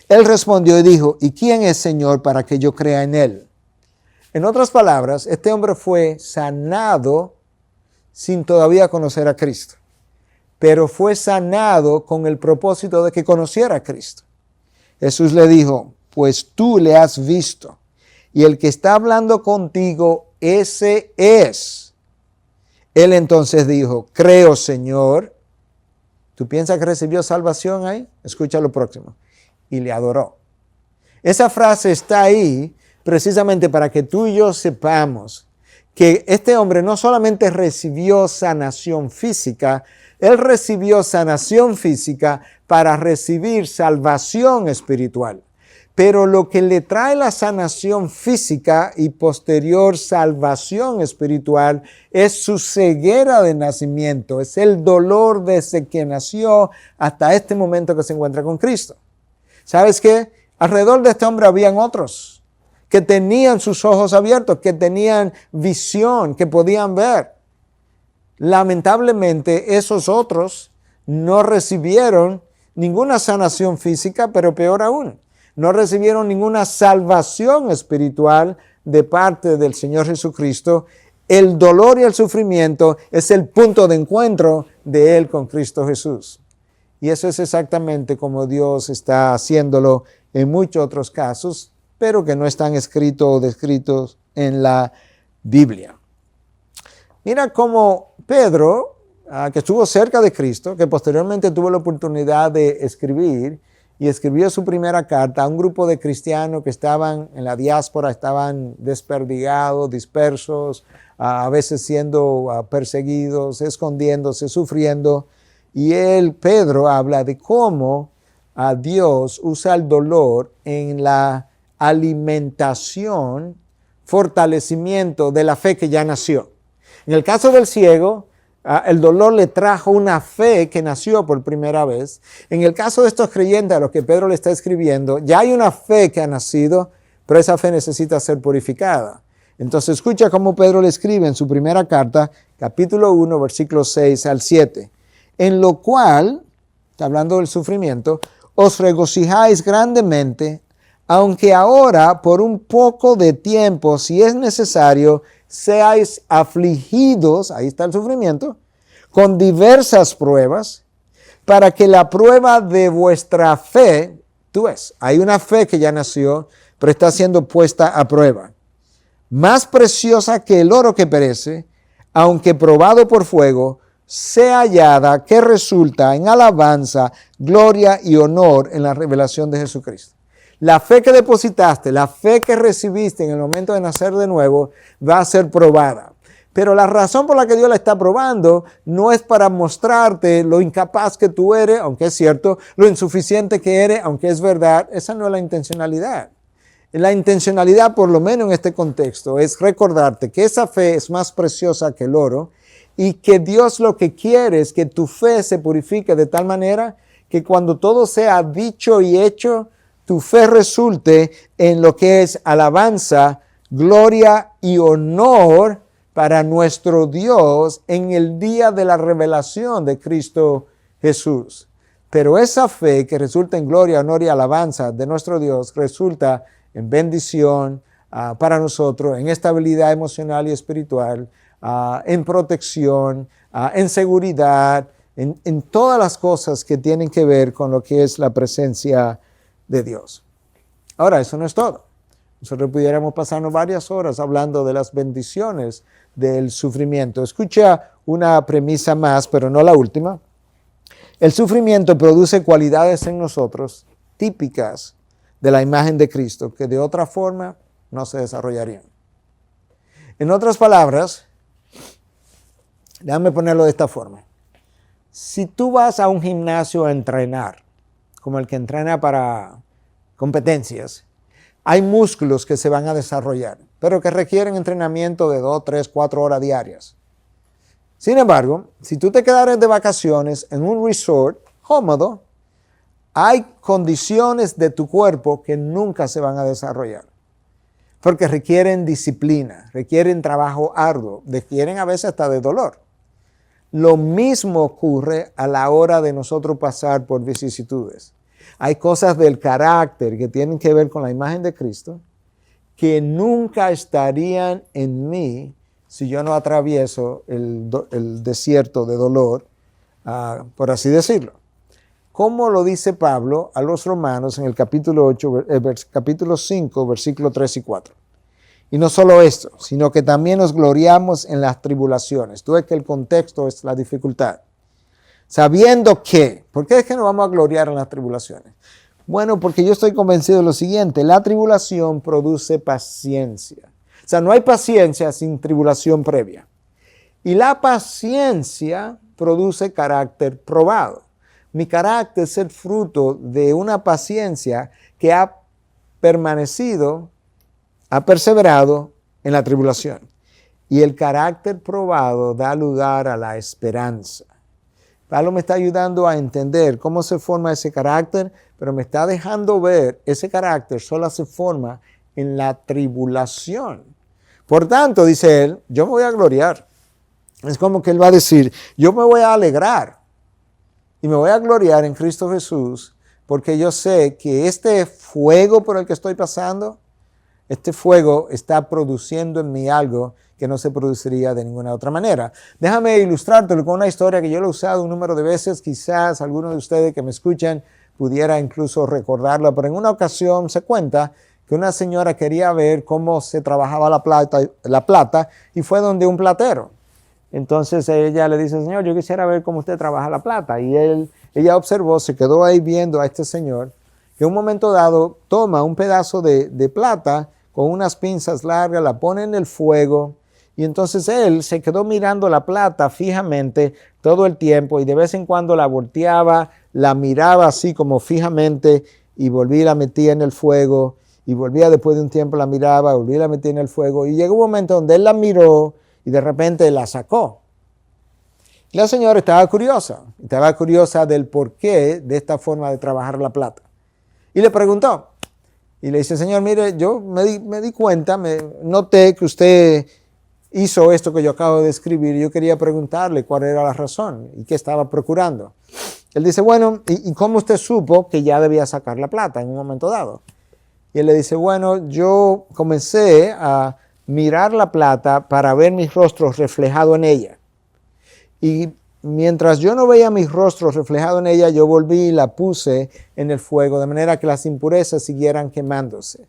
Él respondió y dijo, ¿y quién es, Señor, para que yo crea en él? En otras palabras, este hombre fue sanado sin todavía conocer a Cristo, pero fue sanado con el propósito de que conociera a Cristo. Jesús le dijo, pues tú le has visto, y el que está hablando contigo, ese es. Él entonces dijo, creo, Señor. ¿Tú piensas que recibió salvación ahí? Escucha lo próximo. Y le adoró. Esa frase está ahí precisamente para que tú y yo sepamos que este hombre no solamente recibió sanación física, él recibió sanación física para recibir salvación espiritual. Pero lo que le trae la sanación física y posterior salvación espiritual es su ceguera de nacimiento, es el dolor desde que nació hasta este momento que se encuentra con Cristo. ¿Sabes qué? Alrededor de este hombre habían otros que tenían sus ojos abiertos, que tenían visión, que podían ver. Lamentablemente, esos otros no recibieron ninguna sanación física, pero peor aún, no recibieron ninguna salvación espiritual de parte del Señor Jesucristo. El dolor y el sufrimiento es el punto de encuentro de Él con Cristo Jesús. Y eso es exactamente como Dios está haciéndolo en muchos otros casos, pero que no están escritos o descritos en la Biblia. Mira cómo Pedro, que estuvo cerca de Cristo, que posteriormente tuvo la oportunidad de escribir, y escribió su primera carta a un grupo de cristianos que estaban en la diáspora, estaban desperdigados, dispersos, a veces siendo perseguidos, escondiéndose, sufriendo. Y Pedro, habla de cómo Dios usa el dolor en la alimentación, fortalecimiento de la fe que ya nació. En el caso del ciego, el dolor le trajo una fe que nació por primera vez. En el caso de estos creyentes a los que Pedro le está escribiendo, ya hay una fe que ha nacido, pero esa fe necesita ser purificada. Entonces escucha cómo Pedro le escribe en su primera carta, capítulo 1, versículos 6 al 7. En lo cual, está hablando del sufrimiento, os regocijáis grandemente, aunque ahora por un poco de tiempo, si es necesario, seáis afligidos, ahí está el sufrimiento, con diversas pruebas, para que la prueba de vuestra fe, tú ves, hay una fe que ya nació, pero está siendo puesta a prueba, más preciosa que el oro que perece, aunque probado por fuego, sea hallada que resulta en alabanza, gloria y honor en la revelación de Jesucristo. La fe que depositaste, la fe que recibiste en el momento de nacer de nuevo, va a ser probada. Pero la razón por la que Dios la está probando no es para mostrarte lo incapaz que tú eres, aunque es cierto, lo insuficiente que eres, aunque es verdad. Esa no es la intencionalidad. La intencionalidad, por lo menos en este contexto, es recordarte que esa fe es más preciosa que el oro y que Dios lo que quiere es que tu fe se purifique de tal manera que cuando todo sea dicho y hecho, tu fe resulte en lo que es alabanza, gloria y honor para nuestro Dios en el día de la revelación de Cristo Jesús. Pero esa fe que resulta en gloria, honor y alabanza de nuestro Dios resulta en bendición para nosotros, en estabilidad emocional y espiritual, en protección, en seguridad, en todas las cosas que tienen que ver con lo que es la presencia de Dios. Ahora, eso no es todo. Nosotros pudiéramos pasarnos varias horas hablando de las bendiciones del sufrimiento. Escucha una premisa más, pero no la última. El sufrimiento produce cualidades en nosotros típicas de la imagen de Cristo que de otra forma no se desarrollarían. En otras palabras, déjame ponerlo de esta forma. Si tú vas a un gimnasio a entrenar, como el que entrena para competencias, hay músculos que se van a desarrollar, pero que requieren entrenamiento de 2, 3, 4 horas diarias. Sin embargo, si tú te quedaras de vacaciones en un resort cómodo, hay condiciones de tu cuerpo que nunca se van a desarrollar, porque requieren disciplina, requieren trabajo arduo, requieren a veces hasta de dolor. Lo mismo ocurre a la hora de nosotros pasar por vicisitudes. Hay cosas del carácter que tienen que ver con la imagen de Cristo que nunca estarían en mí si yo no atravieso el desierto de dolor, por así decirlo. Como lo dice Pablo a los romanos en el capítulo 5, versículos 3 y 4. Y no solo esto, sino que también nos gloriamos en las tribulaciones. Tú ves que el contexto es la dificultad. Sabiendo que, ¿por qué es que nos vamos a gloriar en las tribulaciones? Bueno, porque yo estoy convencido de lo siguiente, la tribulación produce paciencia. O sea, no hay paciencia sin tribulación previa. Y la paciencia produce carácter probado. Mi carácter es el fruto de una paciencia que ha permanecido, ha perseverado en la tribulación. Y el carácter probado da lugar a la esperanza. Pablo me está ayudando a entender cómo se forma ese carácter, pero me está dejando ver ese carácter solo se forma en la tribulación. Por tanto, dice él, yo me voy a gloriar. Es como que él va a decir, yo me voy a alegrar y me voy a gloriar en Cristo Jesús, porque yo sé que este fuego por el que estoy pasando, este fuego está produciendo en mí algo que no se produciría de ninguna otra manera. Déjame ilustrártelo con una historia que yo lo he usado un número de veces, quizás algunos de ustedes que me escuchan pudiera incluso recordarla, pero en una ocasión se cuenta que una señora quería ver cómo se trabajaba la plata y fue donde un platero. Entonces ella le dice, señor, yo quisiera ver cómo usted trabaja la plata. Y ella observó, se quedó ahí viendo a este señor, que en un momento dado toma un pedazo de plata con unas pinzas largas, la pone en el fuego, y entonces él se quedó mirando la plata fijamente todo el tiempo, y de vez en cuando la volteaba, la miraba así como fijamente, y volvía y la metía en el fuego, y volvía después de un tiempo, la miraba, volvía y la metía en el fuego, y llegó un momento donde él la miró, y de repente la sacó. Y la señora estaba curiosa del porqué de esta forma de trabajar la plata. Y le preguntó, y le dice, señor, mire, yo me di cuenta, noté que usted hizo esto que yo acabo de describir, y yo quería preguntarle cuál era la razón y qué estaba procurando. Él dice, bueno, ¿y cómo usted supo que ya debía sacar la plata en un momento dado? Y él le dice, bueno, yo comencé a mirar la plata para ver mi rostro reflejado en ella. Y mientras yo no veía mi rostro reflejado en ella, yo volví y la puse en el fuego, de manera que las impurezas siguieran quemándose.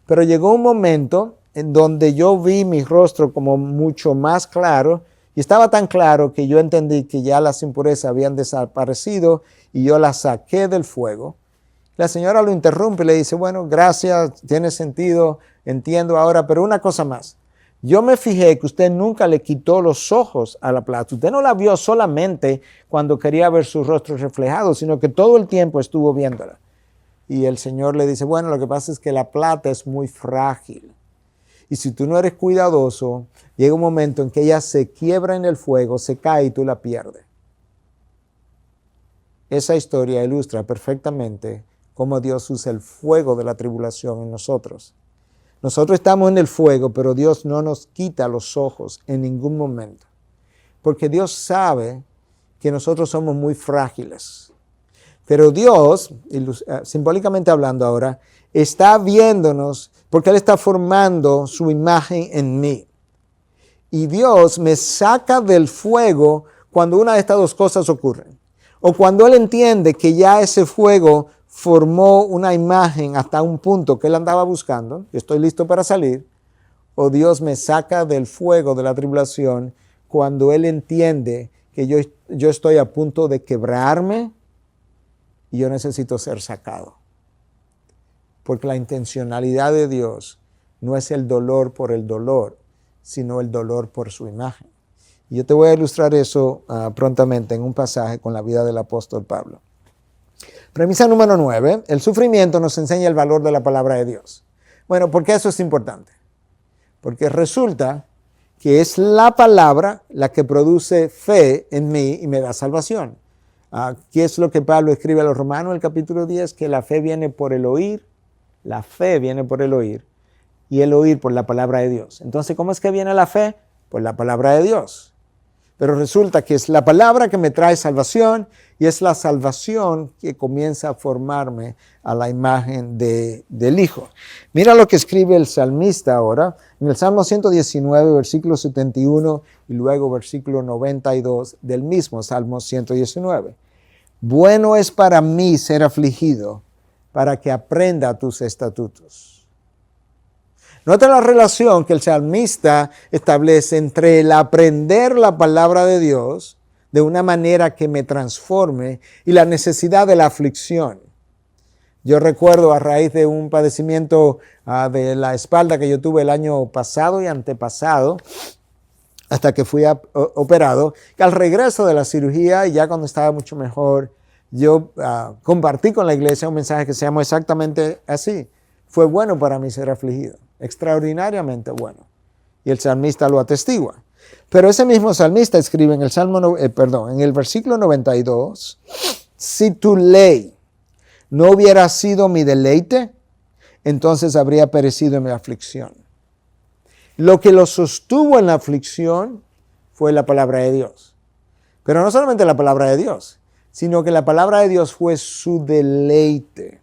Pero llegó un momento en donde yo vi mi rostro como mucho más claro, y estaba tan claro que yo entendí que ya las impurezas habían desaparecido y yo las saqué del fuego. La señora lo interrumpe y le dice, bueno, gracias, tiene sentido, entiendo ahora, pero una cosa más. Yo me fijé que usted nunca le quitó los ojos a la plata. Usted no la vio solamente cuando quería ver su rostro reflejado, sino que todo el tiempo estuvo viéndola. Y el Señor le dice, bueno, lo que pasa es que la plata es muy frágil. Y si tú no eres cuidadoso, llega un momento en que ella se quiebra en el fuego, se cae y tú la pierdes. Esa historia ilustra perfectamente cómo Dios usa el fuego de la tribulación en nosotros. Nosotros estamos en el fuego, pero Dios no nos quita los ojos en ningún momento. Porque Dios sabe que nosotros somos muy frágiles. Pero Dios, simbólicamente hablando ahora, está viéndonos porque Él está formando su imagen en mí. Y Dios me saca del fuego cuando una de estas dos cosas ocurren. O cuando Él entiende que ya ese fuego formó una imagen hasta un punto que Él andaba buscando, y estoy listo para salir, o Dios me saca del fuego de la tribulación cuando Él entiende que yo estoy a punto de quebrarme y yo necesito ser sacado. Porque la intencionalidad de Dios no es el dolor por el dolor, sino el dolor por su imagen. Y yo te voy a ilustrar eso prontamente en un pasaje con la vida del apóstol Pablo. Premisa número 9, el sufrimiento nos enseña el valor de la palabra de Dios. Bueno, ¿por qué eso es importante? Porque resulta que es la palabra la que produce fe en mí y me da salvación. ¿Qué es lo que Pablo escribe a los Romanos en el capítulo 10? Que la fe viene por el oír, la fe viene por el oír y el oír por la palabra de Dios. Entonces, ¿cómo es que viene la fe? Por la palabra de Dios. Pero resulta que es la palabra que me trae salvación y es la salvación que comienza a formarme a la imagen del Hijo. Mira lo que escribe el salmista ahora en el Salmo 119, versículo 71 y luego versículo 92 del mismo Salmo 119. Bueno es para mí ser afligido para que aprenda tus estatutos. Nota la relación que el salmista establece entre el aprender la palabra de Dios de una manera que me transforme y la necesidad de la aflicción. Yo recuerdo a raíz de un padecimiento de la espalda que yo tuve el año pasado y antepasado, hasta que fui operado, que al regreso de la cirugía, ya cuando estaba mucho mejor, yo compartí con la iglesia un mensaje que se llamó exactamente así. Fue bueno para mí ser afligido, extraordinariamente bueno. Y el salmista lo atestigua. Pero ese mismo salmista escribe en en el versículo 92, si tu ley no hubiera sido mi deleite, entonces habría perecido en mi aflicción. Lo que lo sostuvo en la aflicción fue la palabra de Dios. Pero no solamente la palabra de Dios, sino que la palabra de Dios fue su deleite.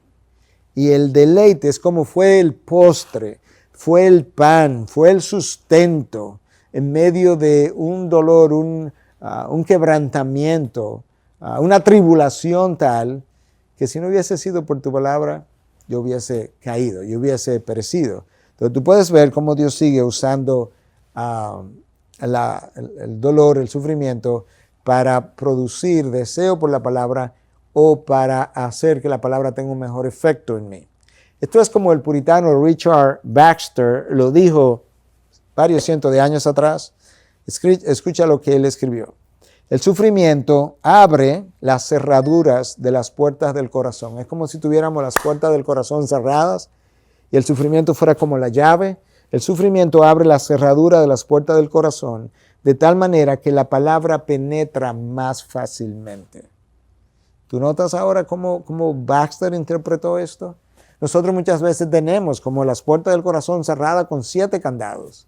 Y el deleite es como fue el postre, fue el pan, fue el sustento en medio de un dolor, un quebrantamiento, una tribulación tal que si no hubiese sido por tu palabra, yo hubiese caído, yo hubiese perecido. Entonces tú puedes ver cómo Dios sigue usando el dolor, el sufrimiento, para producir deseo por la palabra o para hacer que la palabra tenga un mejor efecto en mí. Esto es como el puritano Richard Baxter lo dijo varios cientos de años atrás. Escucha lo que él escribió. El sufrimiento abre las cerraduras de las puertas del corazón. Es como si tuviéramos las puertas del corazón cerradas y el sufrimiento fuera como la llave. El sufrimiento abre la cerradura de las puertas del corazón de tal manera que la palabra penetra más fácilmente. ¿Tú notas ahora cómo Baxter interpretó esto? Nosotros muchas veces tenemos como las puertas del corazón cerradas con 7 candados.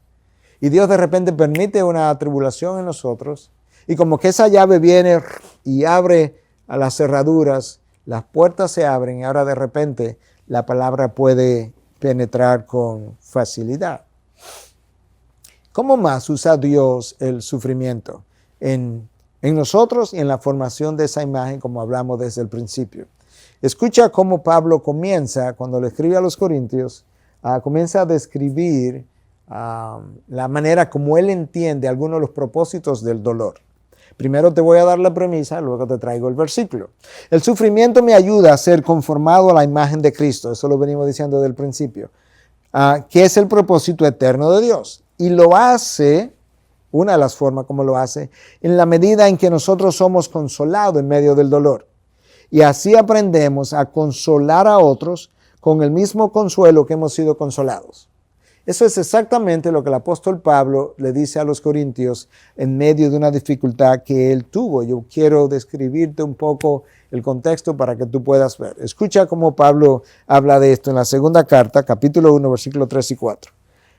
Y Dios de repente permite una tribulación en nosotros. Y como que esa llave viene y abre a las cerraduras, las puertas se abren y ahora de repente la palabra puede penetrar con facilidad. ¿Cómo más usa Dios el sufrimiento en nosotros y en la formación de esa imagen como hablamos desde el principio? Escucha cómo Pablo comienza, cuando le escribe a los Corintios, comienza a describir la manera como él entiende algunos de los propósitos del dolor. Primero te voy a dar la premisa, luego te traigo el versículo. El sufrimiento me ayuda a ser conformado a la imagen de Cristo. Eso lo venimos diciendo desde el principio. Que es el propósito eterno de Dios. Y lo hace, una de las formas como lo hace, en la medida en que nosotros somos consolados en medio del dolor. Y así aprendemos a consolar a otros con el mismo consuelo que hemos sido consolados. Eso es exactamente lo que el apóstol Pablo le dice a los corintios en medio de una dificultad que él tuvo. Yo quiero describirte un poco el contexto para que tú puedas ver. Escucha cómo Pablo habla de esto en la segunda carta, capítulo 1, versículos 3 y 4.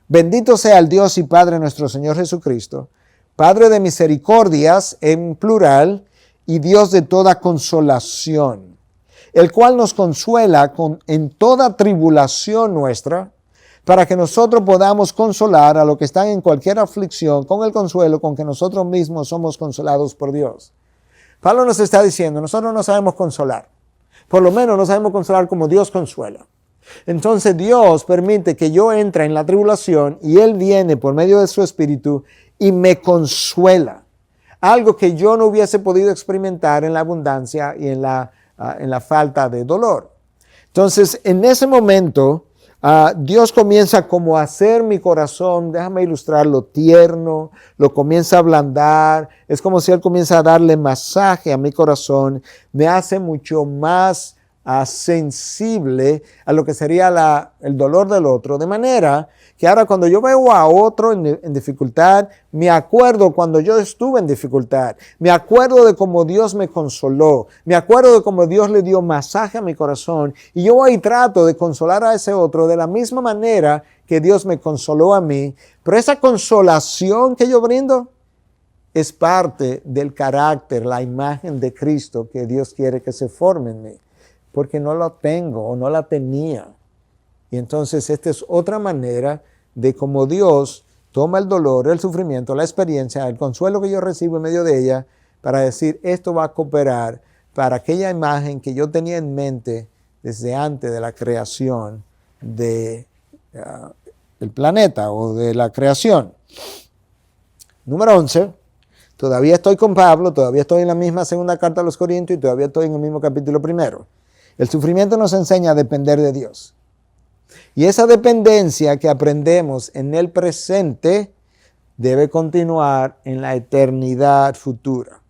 Bendito sea el Dios y Padre nuestro Señor Jesucristo, Padre de misericordias en plural y Dios de toda consolación, el cual nos consuela en toda tribulación nuestra, para que nosotros podamos consolar a los que están en cualquier aflicción con el consuelo con que nosotros mismos somos consolados por Dios. Pablo nos está diciendo, nosotros no sabemos consolar. Por lo menos no sabemos consolar como Dios consuela. Entonces Dios permite que yo entre en la tribulación y Él viene por medio de su Espíritu y me consuela. Algo que yo no hubiese podido experimentar en la abundancia y en la falta de dolor. Entonces, en ese momento, Dios comienza como a hacer mi corazón, déjame ilustrarlo, tierno, lo comienza a ablandar, es como si Él comienza a darle masaje a mi corazón, me hace mucho más sensible a lo que sería el dolor del otro, de manera que ahora cuando yo veo a otro en dificultad, me acuerdo cuando yo estuve en dificultad, me acuerdo de cómo Dios me consoló, me acuerdo de cómo Dios le dio masaje a mi corazón y yo ahí trato de consolar a ese otro de la misma manera que Dios me consoló a mí, pero esa consolación que yo brindo es parte del carácter, la imagen de Cristo que Dios quiere que se forme en mí, porque no la tengo o no la tenía. Y entonces esta es otra manera de cómo Dios toma el dolor, el sufrimiento, la experiencia, el consuelo que yo recibo en medio de ella para decir esto va a cooperar para aquella imagen que yo tenía en mente desde antes de la creación del planeta o de la creación. Número 11. Todavía estoy con Pablo, todavía estoy en la misma segunda carta a los Corintios y todavía estoy en el mismo capítulo primero. El sufrimiento nos enseña a depender de Dios. Y esa dependencia que aprendemos en el presente debe continuar en la eternidad futura.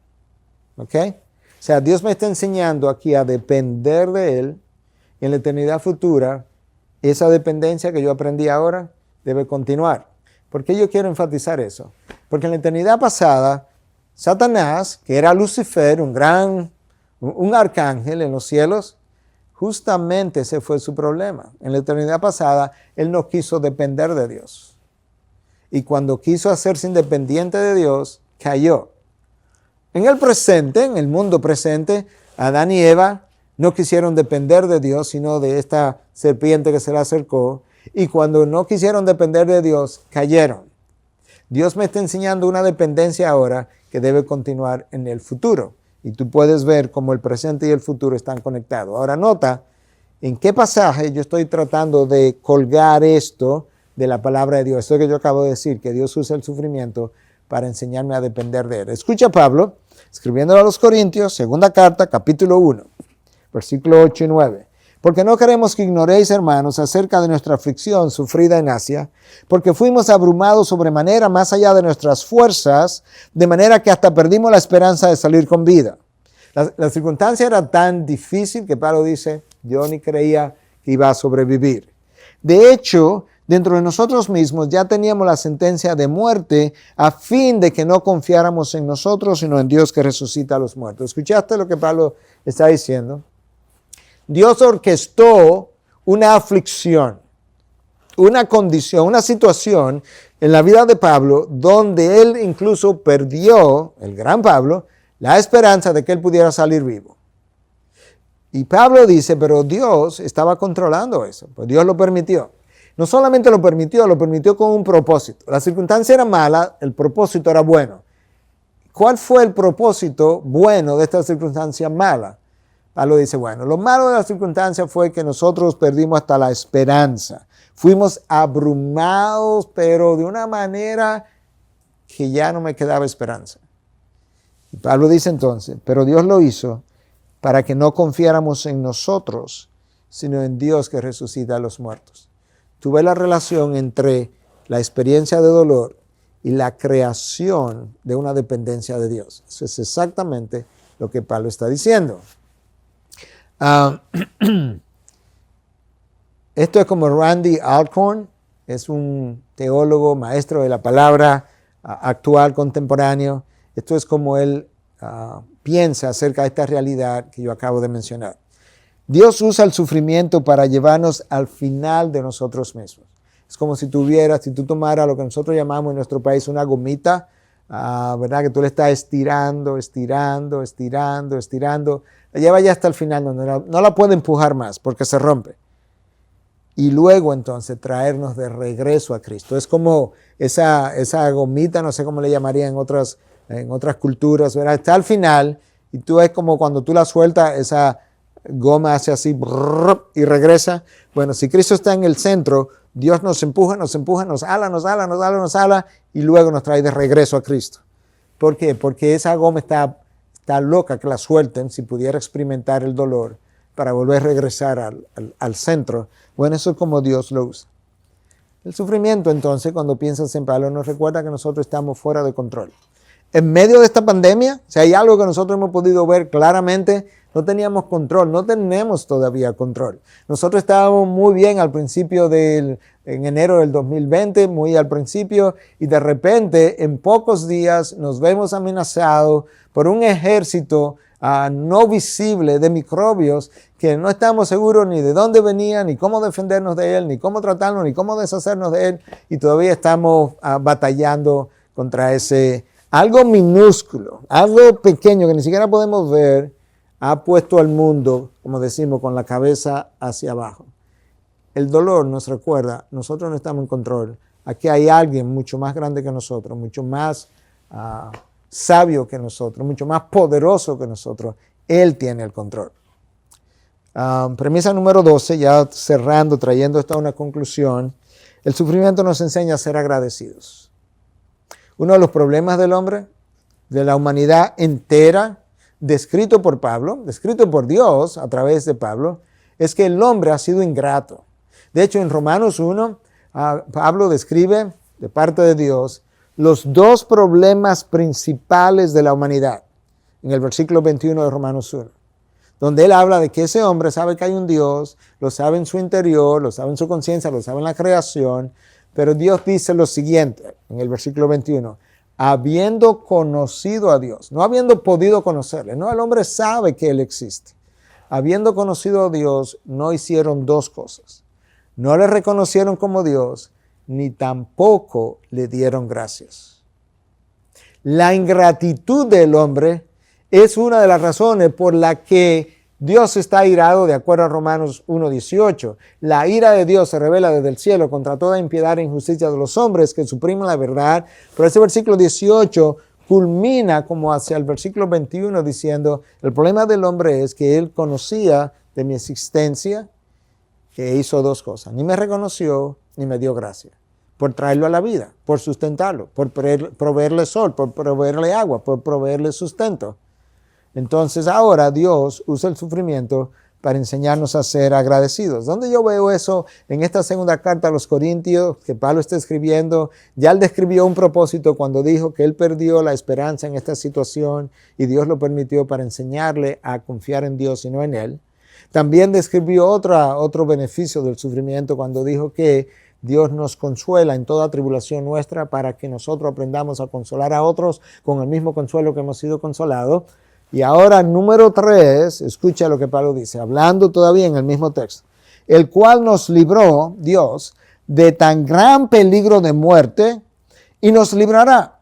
¿Ok? O sea, Dios me está enseñando aquí a depender de Él. Y en la eternidad futura, esa dependencia que yo aprendí ahora debe continuar. ¿Por qué yo quiero enfatizar eso? Porque en la eternidad pasada, Satanás, que era Lucifer, un arcángel en los cielos, justamente ese fue su problema. En la eternidad pasada, él no quiso depender de Dios. Y cuando quiso hacerse independiente de Dios, cayó. En el presente, en el mundo presente, Adán y Eva no quisieron depender de Dios, sino de esta serpiente que se le acercó. Y cuando no quisieron depender de Dios, cayeron. Dios me está enseñando una dependencia ahora que debe continuar en el futuro. Y tú puedes ver cómo el presente y el futuro están conectados. Ahora nota en qué pasaje yo estoy tratando de colgar esto de la palabra de Dios. Esto que yo acabo de decir, que Dios usa el sufrimiento para enseñarme a depender de Él. Escucha Pablo, escribiéndolo a los Corintios, segunda carta, capítulo 1, versículo 8 y 9. Porque no queremos que ignoréis, hermanos, acerca de nuestra aflicción sufrida en Asia, porque fuimos abrumados sobremanera más allá de nuestras fuerzas, de manera que hasta perdimos la esperanza de salir con vida. La circunstancia era tan difícil que Pablo dice, yo ni creía que iba a sobrevivir. De hecho, dentro de nosotros mismos ya teníamos la sentencia de muerte a fin de que no confiáramos en nosotros, sino en Dios que resucita a los muertos. ¿Escuchaste lo que Pablo está diciendo? Dios orquestó una aflicción, una condición, una situación en la vida de Pablo donde él incluso perdió, el gran Pablo, la esperanza de que él pudiera salir vivo. Y Pablo dice, pero Dios estaba controlando eso, pues Dios lo permitió. No solamente lo permitió con un propósito. La circunstancia era mala, el propósito era bueno. ¿Cuál fue el propósito bueno de esta circunstancia mala? Pablo dice, bueno, lo malo de la circunstancia fue que nosotros perdimos hasta la esperanza. Fuimos abrumados, pero de una manera que ya no me quedaba esperanza. Y Pablo dice entonces, pero Dios lo hizo para que no confiáramos en nosotros, sino en Dios que resucita a los muertos. Tú ves la relación entre la experiencia de dolor y la creación de una dependencia de Dios. Eso es exactamente lo que Pablo está diciendo. Esto es como Randy Alcorn, es un teólogo, maestro de la palabra actual, contemporáneo. Esto es como él piensa acerca de esta realidad que yo acabo de mencionar. Dios usa el sufrimiento para llevarnos al final de nosotros mismos. Es como si tú tomaras lo que nosotros llamamos en nuestro país una gomita, ¿verdad? Que tú le estás estirando, la lleva ya hasta el final, no la puede empujar más porque se rompe. Y luego entonces traernos de regreso a Cristo. Es como esa gomita, no sé cómo le llamaría en otras culturas, ¿verdad? Está al final y tú es como cuando tú la sueltas, esa goma hace así y regresa. Bueno, si Cristo está en el centro, Dios nos empuja, nos ala y luego nos trae de regreso a Cristo. ¿Por qué? Porque esa goma está loca que la suelten si pudiera experimentar el dolor para volver a regresar al centro. Bueno, eso es como Dios lo usa. El sufrimiento entonces, cuando piensas en Pablo, nos recuerda que nosotros estamos fuera de control. En medio de esta pandemia, si hay algo que nosotros hemos podido ver claramente, no teníamos control, no tenemos todavía control. Nosotros estábamos muy bien al principio en enero del 2020, muy al principio, y de repente en pocos días nos vemos amenazados por un ejército no visible de microbios que no estamos seguros ni de dónde venían, ni cómo defendernos de él, ni cómo tratarlo, ni cómo deshacernos de él, y todavía estamos batallando contra ese algo minúsculo, algo pequeño que ni siquiera podemos ver, ha puesto al mundo, como decimos, con la cabeza hacia abajo. El dolor nos recuerda, nosotros no estamos en control. Aquí hay alguien mucho más grande que nosotros, mucho más sabio que nosotros, mucho más poderoso que nosotros. Él tiene el control. Premisa número 12, ya cerrando, trayendo esto a una conclusión. El sufrimiento nos enseña a ser agradecidos. Uno de los problemas del hombre, de la humanidad entera, descrito por Pablo, descrito por Dios a través de Pablo, es que el hombre ha sido ingrato. De hecho, en Romanos 1, Pablo describe de parte de Dios los dos problemas principales de la humanidad, en el versículo 21 de Romanos 1, donde él habla de que ese hombre sabe que hay un Dios, lo sabe en su interior, lo sabe en su conciencia, lo sabe en la creación, pero Dios dice lo siguiente, en el versículo 21, habiendo conocido a Dios, no habiendo podido conocerle, no, el hombre sabe que Él existe. Habiendo conocido a Dios, no hicieron dos cosas. No le reconocieron como Dios, ni tampoco le dieron gracias. La ingratitud del hombre es una de las razones por la que Dios está irado, de acuerdo a Romanos 1:18. La ira de Dios se revela desde el cielo contra toda impiedad e injusticia de los hombres que suprimen la verdad. Pero ese versículo 18 culmina como hacia el versículo 21 diciendo, el problema del hombre es que él conocía de mi existencia, que hizo dos cosas. Ni me reconoció, ni me dio gracia. Por traerlo a la vida, por sustentarlo, por proveerle sol, por proveerle agua, por proveerle sustento. Entonces ahora Dios usa el sufrimiento para enseñarnos a ser agradecidos. ¿Dónde yo veo eso? En esta segunda carta a los Corintios que Pablo está escribiendo. Ya él describió un propósito cuando dijo que él perdió la esperanza en esta situación y Dios lo permitió para enseñarle a confiar en Dios y no en él. También describió otro beneficio del sufrimiento cuando dijo que Dios nos consuela en toda tribulación nuestra para que nosotros aprendamos a consolar a otros con el mismo consuelo que hemos sido consolados. Y ahora, número 3, escucha lo que Pablo dice, hablando todavía en el mismo texto. El cual nos libró, Dios, de tan gran peligro de muerte y nos librará.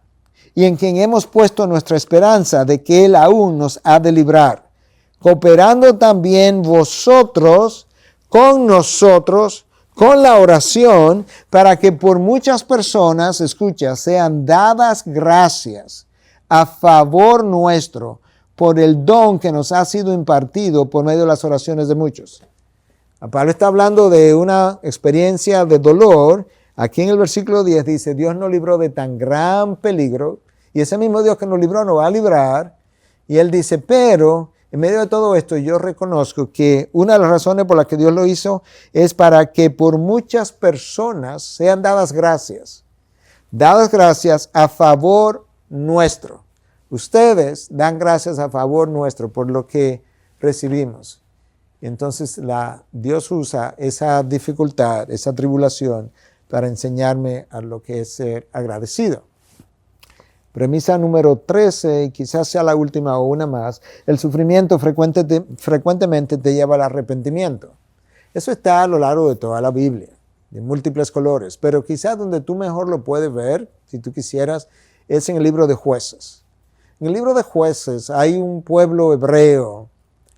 Y en quien hemos puesto nuestra esperanza de que Él aún nos ha de librar. Cooperando también vosotros con nosotros, con la oración, para que por muchas personas, escucha, sean dadas gracias a favor nuestro, por el don que nos ha sido impartido por medio de las oraciones de muchos. Pablo está hablando de una experiencia de dolor. Aquí en el versículo 10 dice, Dios nos libró de tan gran peligro, y ese mismo Dios que nos libró nos va a librar. Y él dice, pero en medio de todo esto yo reconozco que una de las razones por las que Dios lo hizo es para que por muchas personas sean dadas gracias a favor nuestro. Ustedes dan gracias a favor nuestro por lo que recibimos. Y entonces Dios usa esa dificultad, esa tribulación, para enseñarme a lo que es ser agradecido. Premisa número 13, y quizás sea la última o una más, el sufrimiento frecuentemente te lleva al arrepentimiento. Eso está a lo largo de toda la Biblia, de múltiples colores, pero quizás donde tú mejor lo puedes ver, si tú quisieras, es en el libro de Jueces. En el libro de Jueces hay un pueblo hebreo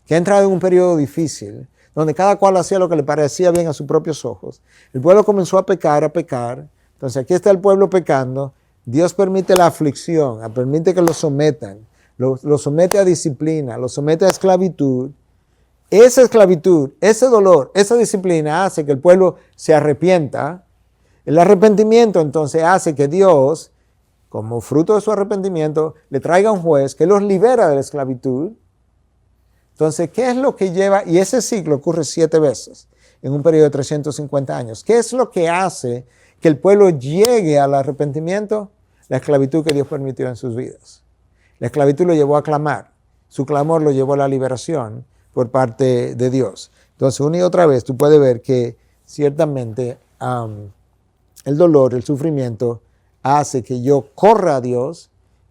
que ha entrado en un periodo difícil, donde cada cual hacía lo que le parecía bien a sus propios ojos. El pueblo comenzó a pecar. Entonces aquí está el pueblo pecando. Dios permite la aflicción, permite que lo sometan, lo somete a disciplina, lo somete a esclavitud. Esa esclavitud, ese dolor, esa disciplina hace que el pueblo se arrepienta. El arrepentimiento entonces hace que Dios, como fruto de su arrepentimiento, le traiga un juez que los libera de la esclavitud. Entonces, ¿qué es lo que lleva? Y ese ciclo ocurre 7 veces en un periodo de 350 años. ¿Qué es lo que hace que el pueblo llegue al arrepentimiento? La esclavitud que Dios permitió en sus vidas. La esclavitud lo llevó a clamar. Su clamor lo llevó a la liberación por parte de Dios. Entonces, una y otra vez, tú puedes ver que ciertamente el dolor, el sufrimiento, hace que yo corra a Dios,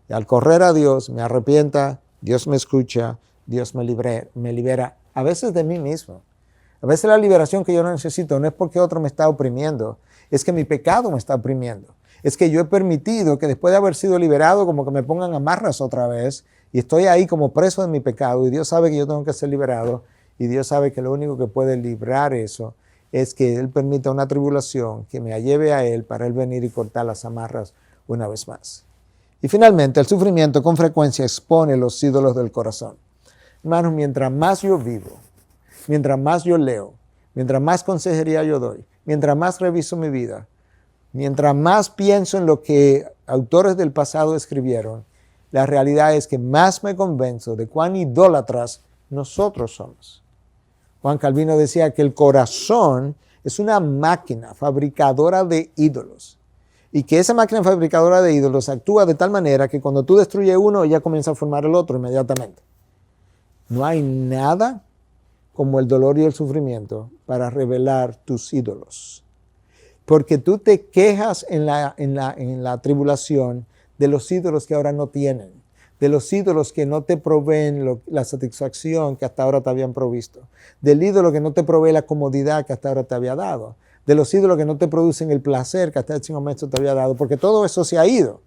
y al correr a Dios me arrepienta, Dios me escucha, Dios me libera, a veces de mí mismo. A veces la liberación que yo no necesito no es porque otro me está oprimiendo, es que mi pecado me está oprimiendo. Es que yo he permitido que después de haber sido liberado, como que me pongan amarras otra vez, y estoy ahí como preso de mi pecado, y Dios sabe que yo tengo que ser liberado, y Dios sabe que lo único que puede librar eso es que Él permita una tribulación que me lleve a Él para Él venir y cortar las amarras una vez más. Y finalmente, el sufrimiento con frecuencia expone los ídolos del corazón. Hermanos, mientras más yo vivo, mientras más yo leo, mientras más consejería yo doy, mientras más reviso mi vida, mientras más pienso en lo que autores del pasado escribieron, la realidad es que más me convenzo de cuán idólatras nosotros somos. Juan Calvino decía que el corazón es una máquina fabricadora de ídolos y que esa máquina fabricadora de ídolos actúa de tal manera que cuando tú destruyes uno, ella comienza a formar el otro inmediatamente. No hay nada como el dolor y el sufrimiento para revelar tus ídolos. Porque tú te quejas en la tribulación de los ídolos que ahora no tienen, de los ídolos que no te proveen la satisfacción que hasta ahora te habían provisto, del ídolo que no te provee la comodidad que hasta ahora te había dado, de los ídolos que no te producen el placer que hasta ese momento te había dado, porque todo eso se ha ido.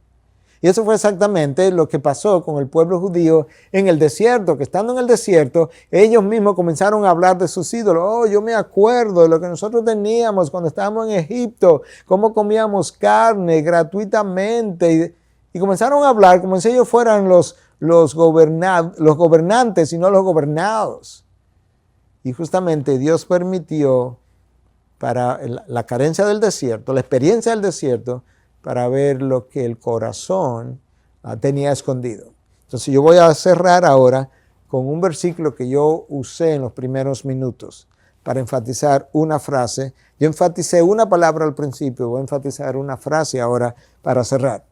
Y eso fue exactamente lo que pasó con el pueblo judío en el desierto, que estando en el desierto, ellos mismos comenzaron a hablar de sus ídolos. Oh, yo me acuerdo de lo que nosotros teníamos cuando estábamos en Egipto, cómo comíamos carne gratuitamente. Y comenzaron a hablar como si ellos fueran los gobernantes y no los gobernados. Y justamente Dios permitió para la carencia del desierto, la experiencia del desierto, para ver lo que el corazón tenía escondido. Entonces yo voy a cerrar ahora con un versículo que yo usé en los primeros minutos para enfatizar una frase. Yo enfaticé una palabra al principio, voy a enfatizar una frase ahora para cerrar.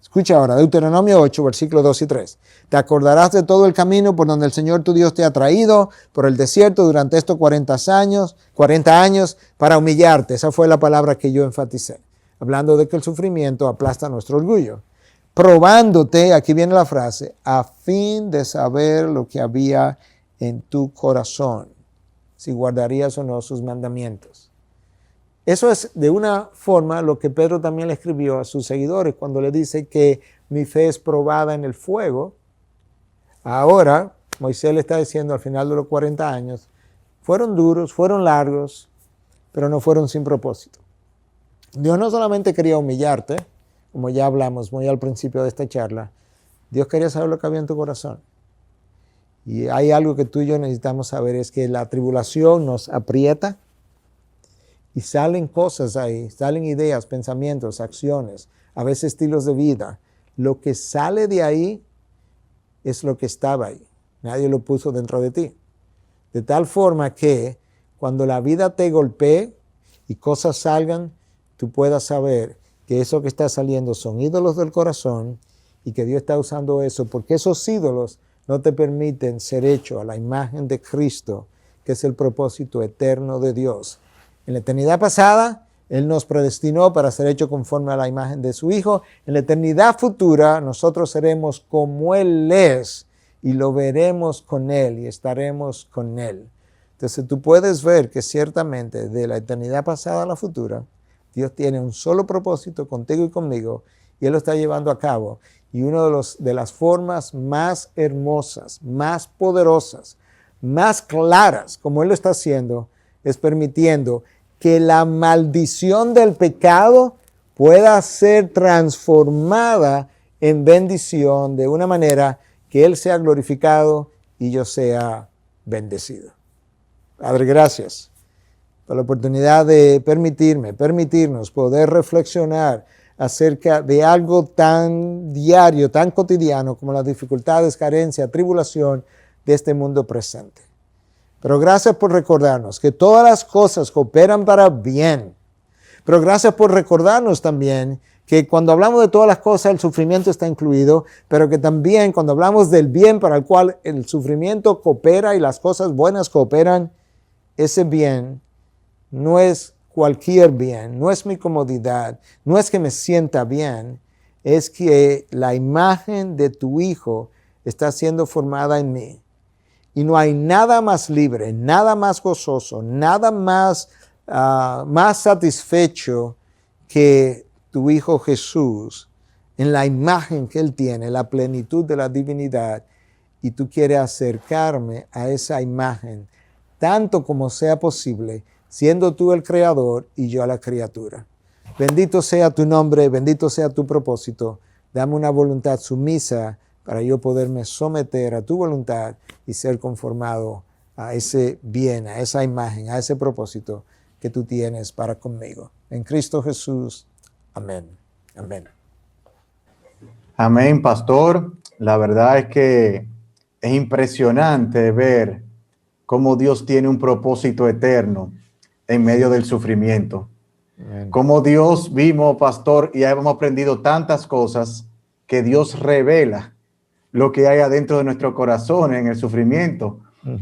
Escucha ahora, Deuteronomio 8, versículos 2 y 3. Te acordarás de todo el camino por donde el Señor tu Dios te ha traído por el desierto durante estos 40 años para humillarte. Esa fue la palabra que yo enfaticé, hablando de que el sufrimiento aplasta nuestro orgullo. Probándote, aquí viene la frase, a fin de saber lo que había en tu corazón, si guardarías o no sus mandamientos. Eso es de una forma lo que Pedro también le escribió a sus seguidores cuando le dice que mi fe es probada en el fuego. Ahora, Moisés le está diciendo al final de los 40 años, fueron duros, fueron largos, pero no fueron sin propósito. Dios no solamente quería humillarte, como ya hablamos muy al principio de esta charla, Dios quería saber lo que había en tu corazón. Y hay algo que tú y yo necesitamos saber, es que la tribulación nos aprieta y salen cosas ahí, salen ideas, pensamientos, acciones, a veces estilos de vida. Lo que sale de ahí es lo que estaba ahí. Nadie lo puso dentro de ti. De tal forma que cuando la vida te golpee y cosas salgan, tú puedas saber que eso que está saliendo son ídolos del corazón y que Dios está usando eso porque esos ídolos no te permiten ser hecho a la imagen de Cristo, que es el propósito eterno de Dios. En la eternidad pasada, Él nos predestinó para ser hecho conforme a la imagen de su Hijo. En la eternidad futura, nosotros seremos como Él es y lo veremos con Él y estaremos con Él. Entonces tú puedes ver que ciertamente de la eternidad pasada a la futura, Dios tiene un solo propósito contigo y conmigo y Él lo está llevando a cabo. Y una de las formas más hermosas, más poderosas, más claras, como Él lo está haciendo, es permitiendo que la maldición del pecado pueda ser transformada en bendición de una manera que Él sea glorificado y yo sea bendecido. Padre, gracias por la oportunidad de permitirnos poder reflexionar acerca de algo tan diario, tan cotidiano como las dificultades, carencia, tribulación de este mundo presente. Pero gracias por recordarnos que todas las cosas cooperan para bien. Pero gracias por recordarnos también que cuando hablamos de todas las cosas el sufrimiento está incluido, pero que también cuando hablamos del bien para el cual el sufrimiento coopera y las cosas buenas cooperan, ese bien no es cualquier bien, no es mi comodidad, no es que me sienta bien, es que la imagen de tu Hijo está siendo formada en mí. Y no hay nada más libre, nada más gozoso, nada más satisfecho que tu Hijo Jesús, en la imagen que Él tiene, la plenitud de la divinidad. Y tú quieres acercarme a esa imagen, tanto como sea posible, siendo tú el Creador y yo la criatura. Bendito sea tu nombre, bendito sea tu propósito. Dame una voluntad sumisa para yo poderme someter a tu voluntad y ser conformado a ese bien, a esa imagen, a ese propósito que tú tienes para conmigo. En Cristo Jesús. Amén. Amén. Amén, pastor. La verdad es que es impresionante ver cómo Dios tiene un propósito eterno en medio del sufrimiento. Amén. Cómo Dios vimos, pastor, y hemos aprendido tantas cosas que Dios revela lo que hay adentro de nuestro corazón en el sufrimiento.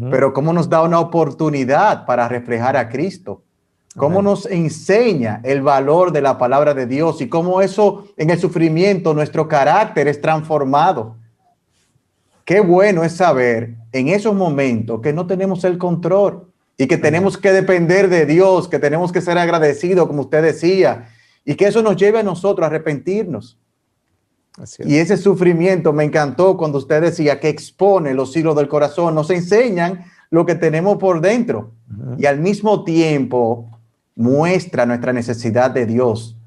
Pero cómo nos da una oportunidad para reflejar a Cristo. Cómo Amén. nos enseña el valor de la palabra de Dios y cómo eso en el sufrimiento nuestro carácter es transformado. Qué bueno es saber en esos momentos que no tenemos el control y que tenemos que depender de Dios, que tenemos que ser agradecidos, como usted decía, y que eso nos lleve a nosotros a arrepentirnos. Así es. Y ese sufrimiento me encantó cuando usted decía que expone los hilos del corazón, nos enseñan lo que tenemos por dentro y al mismo tiempo muestra nuestra necesidad de Dios.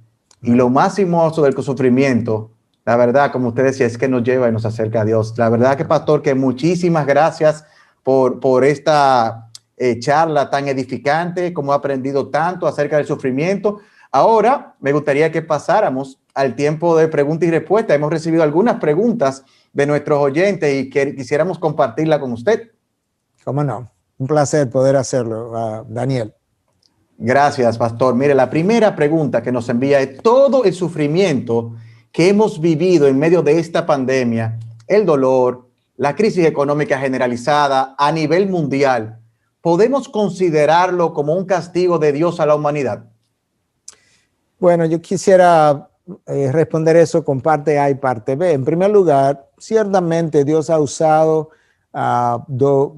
Y lo más hermoso del sufrimiento, la verdad, como usted decía, es que nos lleva y nos acerca a Dios. La verdad que, pastor, que muchísimas gracias por esta charla tan edificante, como he aprendido tanto acerca del sufrimiento. Ahora me gustaría que pasáramos al tiempo de preguntas y respuestas. Hemos recibido algunas preguntas de nuestros oyentes y quisiéramos compartirla con usted. ¿Cómo no? Un placer poder hacerlo, Daniel. Gracias, pastor. Mire, la primera pregunta que nos envía es todo el sufrimiento que hemos vivido en medio de esta pandemia, el dolor, la crisis económica generalizada a nivel mundial. ¿Podemos considerarlo como un castigo de Dios a la humanidad? Bueno, yo quisiera responder eso con parte A y parte B. En primer lugar, ciertamente Dios ha usado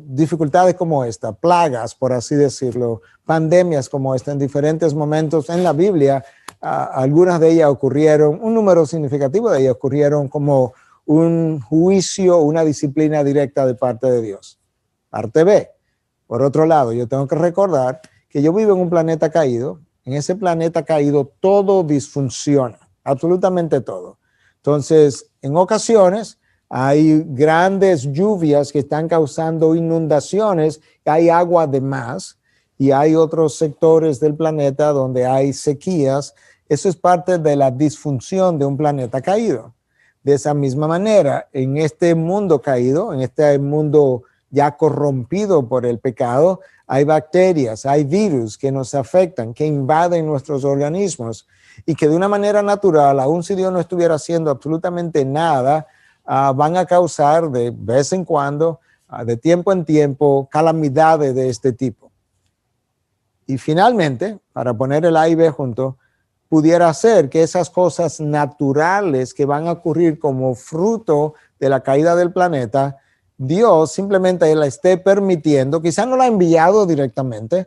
dificultades como esta, plagas, por así decirlo, pandemias como esta en diferentes momentos en la Biblia. Algunas de ellas ocurrieron, un número significativo de ellas ocurrieron como un juicio, una disciplina directa de parte de Dios. Parte B. Por otro lado, yo tengo que recordar que yo vivo en un planeta caído. En ese planeta caído todo disfunciona, absolutamente todo. Entonces, en ocasiones hay grandes lluvias que están causando inundaciones, hay agua de más y hay otros sectores del planeta donde hay sequías. Eso es parte de la disfunción de un planeta caído. De esa misma manera, en este mundo caído, en este mundo ya corrompido por el pecado, hay bacterias, hay virus que nos afectan, que invaden nuestros organismos y que de una manera natural, aun si Dios no estuviera haciendo absolutamente nada, van a causar de vez en cuando, de tiempo en tiempo, calamidades de este tipo. Y finalmente, para poner el A y B junto, pudiera ser que esas cosas naturales que van a ocurrir como fruto de la caída del planeta, Dios simplemente la esté permitiendo, quizás no la ha enviado directamente,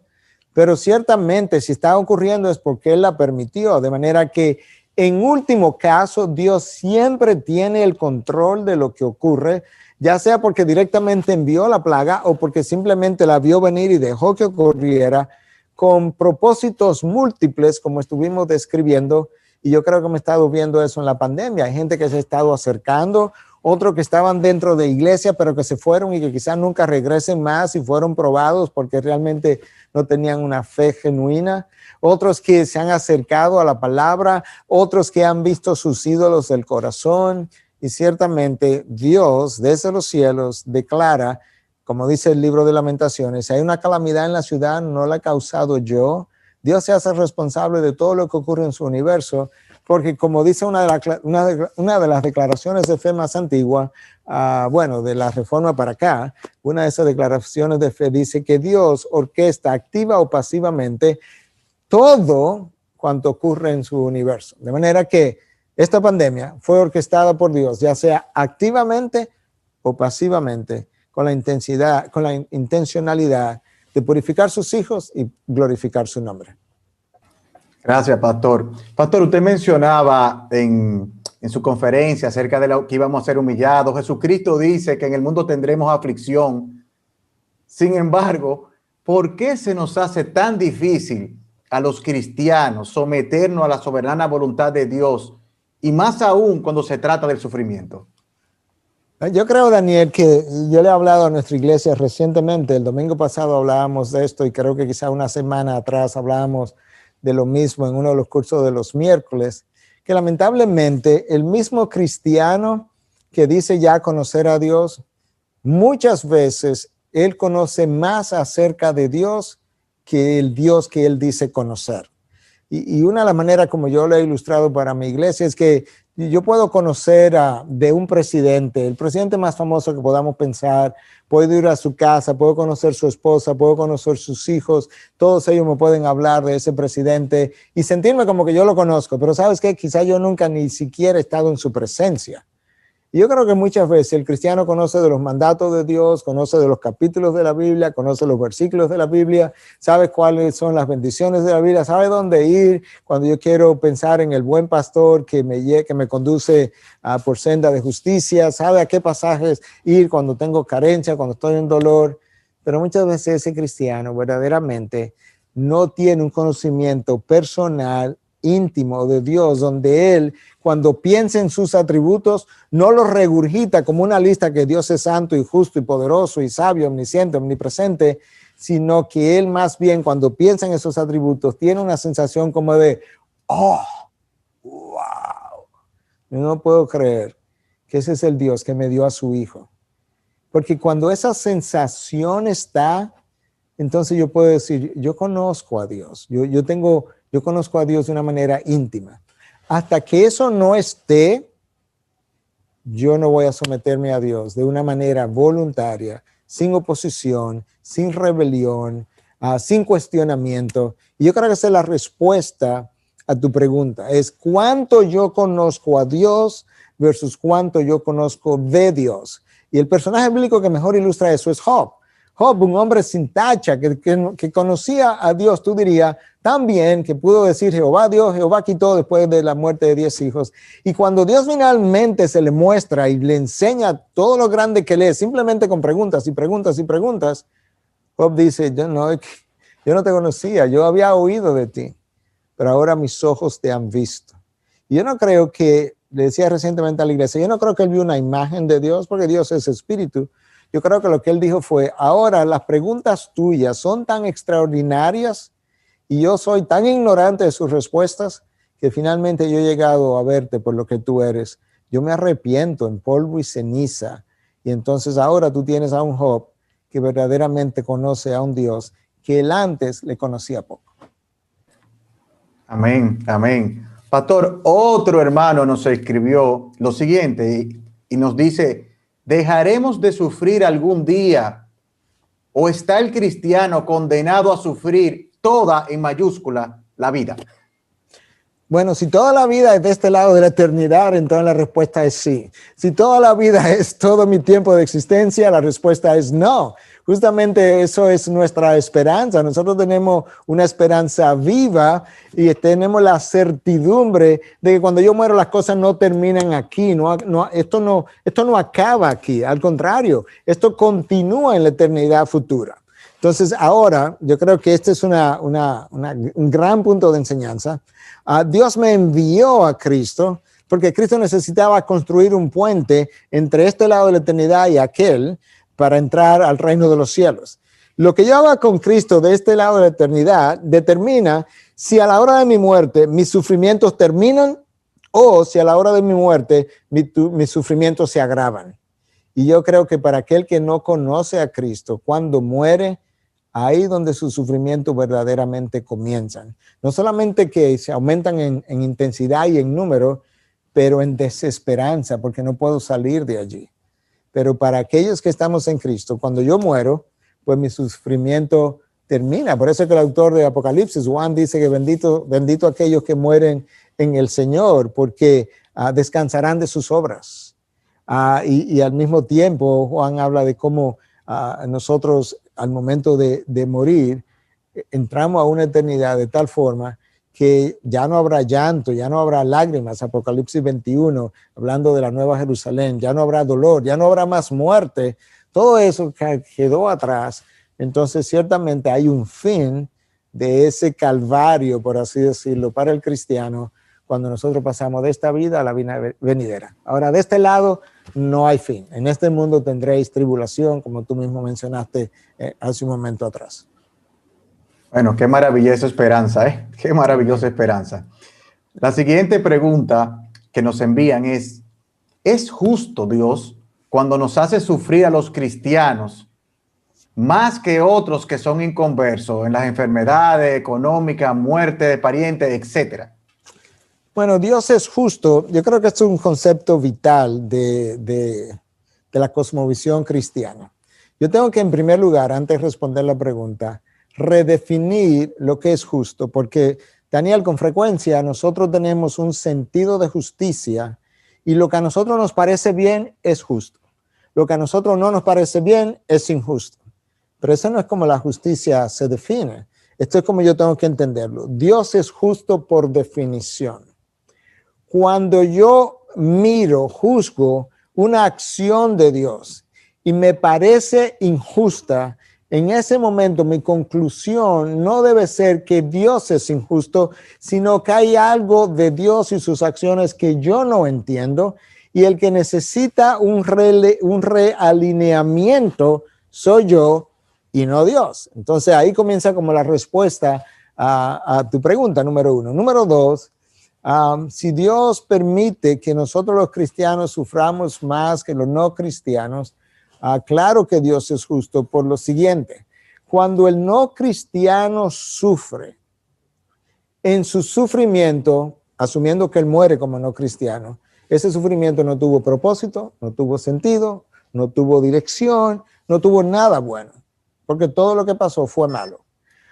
pero ciertamente si está ocurriendo es porque Él la permitió, de manera que en último caso Dios siempre tiene el control de lo que ocurre, ya sea porque directamente envió la plaga o porque simplemente la vio venir y dejó que ocurriera con propósitos múltiples como estuvimos describiendo, y yo creo que me he estado viendo eso en la pandemia. Hay gente que se ha estado acercando, otros que estaban dentro de iglesia, pero que se fueron y que quizás nunca regresen más y fueron probados porque realmente no tenían una fe genuina. Otros que se han acercado a la palabra, otros que han visto sus ídolos del corazón. Y ciertamente Dios desde los cielos declara, como dice el libro de Lamentaciones, si hay una calamidad en la ciudad, no la he causado yo. Dios se hace responsable de todo lo que ocurre en su universo, porque como dice una de las declaraciones de fe más antiguas, de la Reforma para acá, una de esas declaraciones de fe dice que Dios orquesta activa o pasivamente todo cuanto ocurre en su universo. De manera que esta pandemia fue orquestada por Dios, ya sea activamente o pasivamente, con la intencionalidad de purificar sus hijos y glorificar su nombre. Gracias, pastor. Pastor, usted mencionaba en su conferencia acerca de que íbamos a ser humillados. Jesucristo dice que en el mundo tendremos aflicción. Sin embargo, ¿por qué se nos hace tan difícil a los cristianos someternos a la soberana voluntad de Dios? Y más aún cuando se trata del sufrimiento. Yo creo, Daniel, que yo le he hablado a nuestra iglesia recientemente. El domingo pasado hablábamos de esto y creo que quizá una semana atrás hablábamos de lo mismo en uno de los cursos de los miércoles, que lamentablemente el mismo cristiano que dice ya conocer a Dios, muchas veces él conoce más acerca de Dios que el Dios que él dice conocer. Y una de las maneras como yo lo he ilustrado para mi iglesia es que yo puedo conocer de un presidente, el presidente más famoso que podamos pensar, puedo ir a su casa, puedo conocer su esposa, puedo conocer sus hijos, todos ellos me pueden hablar de ese presidente y sentirme como que yo lo conozco, pero ¿sabes qué? Quizá yo nunca ni siquiera he estado en su presencia. Y yo creo que muchas veces el cristiano conoce de los mandatos de Dios, conoce de los capítulos de la Biblia, conoce los versículos de la Biblia, sabe cuáles son las bendiciones de la Biblia, sabe dónde ir cuando yo quiero pensar en el buen pastor que me conduce por senda de justicia, sabe a qué pasajes ir cuando tengo carencia, cuando estoy en dolor. Pero muchas veces ese cristiano verdaderamente no tiene un conocimiento personal íntimo de Dios, donde él, cuando piensa en sus atributos, no los regurgita como una lista que Dios es santo y justo y poderoso y sabio, omnisciente, omnipresente, sino que él más bien cuando piensa en esos atributos tiene una sensación como de, oh, wow, yo no puedo creer que ese es el Dios que me dio a su hijo. Porque cuando esa sensación está, entonces yo puedo decir, yo conozco a Dios, yo conozco a Dios de una manera íntima. Hasta que eso no esté, yo no voy a someterme a Dios de una manera voluntaria, sin oposición, sin rebelión, sin cuestionamiento. Y yo creo que esa es la respuesta a tu pregunta. Es cuánto yo conozco a Dios versus cuánto yo conozco de Dios. Y el personaje bíblico que mejor ilustra eso es Job. Job, un hombre sin tacha, que conocía a Dios, tú dirías, tan bien que pudo decir Jehová Dios, Jehová quitó después de la muerte de 10 hijos. Y cuando Dios finalmente se le muestra y le enseña todo lo grande que él es, simplemente con preguntas y preguntas y preguntas, Job dice, yo no te conocía, yo había oído de ti, pero ahora mis ojos te han visto. Y yo no creo que, le decía recientemente a la iglesia, yo no creo que él vio una imagen de Dios, porque Dios es espíritu. Yo creo que lo que él dijo fue, ahora las preguntas tuyas son tan extraordinarias y yo soy tan ignorante de sus respuestas que finalmente yo he llegado a verte por lo que tú eres. Yo me arrepiento en polvo y ceniza. Y entonces ahora tú tienes a un Job que verdaderamente conoce a un Dios que él antes le conocía poco. Amén, amén. Pastor, otro hermano nos escribió lo siguiente y nos dice, ¿dejaremos de sufrir algún día o está el cristiano condenado a sufrir toda en mayúscula la vida? Bueno, si toda la vida es de este lado de la eternidad, entonces la respuesta es sí. Si toda la vida es todo mi tiempo de existencia, la respuesta es no. Justamente eso es nuestra esperanza. Nosotros tenemos una esperanza viva y tenemos la certidumbre de que cuando yo muero las cosas no terminan aquí. Esto no acaba aquí. Al contrario, esto continúa en la eternidad futura. Entonces ahora yo creo que este es un gran punto de enseñanza. Dios me envió a Cristo porque Cristo necesitaba construir un puente entre este lado de la eternidad y aquel para entrar al reino de los cielos. Lo que yo haga con Cristo de este lado de la eternidad determina si a la hora de mi muerte mis sufrimientos terminan o si a la hora de mi muerte mis sufrimientos se agravan. Y yo creo que para aquel que no conoce a Cristo, cuando muere, ahí donde sus sufrimientos verdaderamente comienzan. No solamente que se aumentan en intensidad y en número, pero en desesperanza, porque no puedo salir de allí. Pero para aquellos que estamos en Cristo, cuando yo muero, pues mi sufrimiento termina. Por eso es que el autor de Apocalipsis, Juan, dice que bendito aquellos que mueren en el Señor, porque descansarán de sus obras. Y al mismo tiempo, Juan habla de cómo nosotros al momento de morir, entramos a una eternidad de tal forma que ya no habrá llanto, ya no habrá lágrimas, Apocalipsis 21, hablando de la Nueva Jerusalén, ya no habrá dolor, ya no habrá más muerte, todo eso quedó atrás. Entonces ciertamente hay un fin de ese calvario, por así decirlo, para el cristiano, cuando nosotros pasamos de esta vida a la vida venidera. Ahora, de este lado no hay fin. En este mundo tendréis tribulación, como tú mismo mencionaste hace un momento atrás. Bueno, qué maravillosa esperanza, ¿eh? Qué maravillosa esperanza. La siguiente pregunta que nos envían es, ¿Es justo Dios cuando nos hace sufrir a los cristianos más que otros que son inconversos en las enfermedades económicas, muerte de parientes, etcétera? Bueno, Dios es justo. Yo creo que es un concepto vital de la cosmovisión cristiana. Yo tengo que, en primer lugar, antes de responder la pregunta, redefinir lo que es justo, porque, Daniel, con frecuencia nosotros tenemos un sentido de justicia y lo que a nosotros nos parece bien es justo. Lo que a nosotros no nos parece bien es injusto. Pero eso no es como la justicia se define. Esto es como yo tengo que entenderlo. Dios es justo por definición. Cuando yo miro, juzgo una acción de Dios y me parece injusta, en ese momento mi conclusión no debe ser que Dios es injusto, sino que hay algo de Dios y sus acciones que yo no entiendo, y el que necesita un realineamiento soy yo y no Dios. Entonces ahí comienza como la respuesta a tu pregunta, número uno. Número dos, si Dios permite que nosotros los cristianos suframos más que los no cristianos, claro que Dios es justo por lo siguiente. Cuando el no cristiano sufre, en su sufrimiento, asumiendo que él muere como no cristiano, ese sufrimiento no tuvo propósito, no tuvo sentido, no tuvo dirección, no tuvo nada bueno, porque todo lo que pasó fue malo.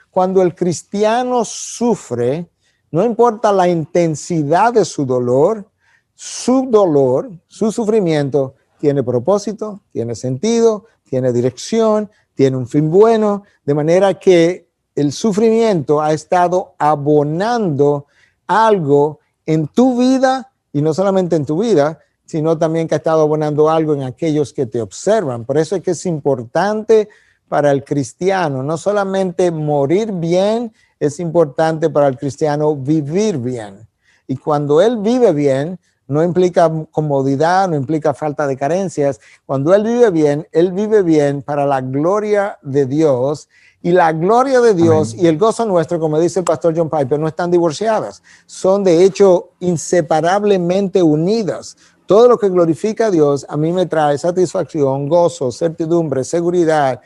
Cuando el cristiano sufre, no importa la intensidad de su dolor, su sufrimiento tiene propósito, tiene sentido, tiene dirección, tiene un fin bueno, de manera que el sufrimiento ha estado abonando algo en tu vida, y no solamente en tu vida, sino también que ha estado abonando algo en aquellos que te observan. Por eso es que es importante para el cristiano no solamente morir bien, es importante para el cristiano vivir bien. Y cuando él vive bien, no implica comodidad, no implica falta de carencias. Cuando él vive bien para la gloria de Dios. Y la gloria de Dios Amén. Y el gozo nuestro, como dice el pastor John Piper, no están divorciadas. Son de hecho inseparablemente unidas. Todo lo que glorifica a Dios a mí me trae satisfacción, gozo, certidumbre, seguridad,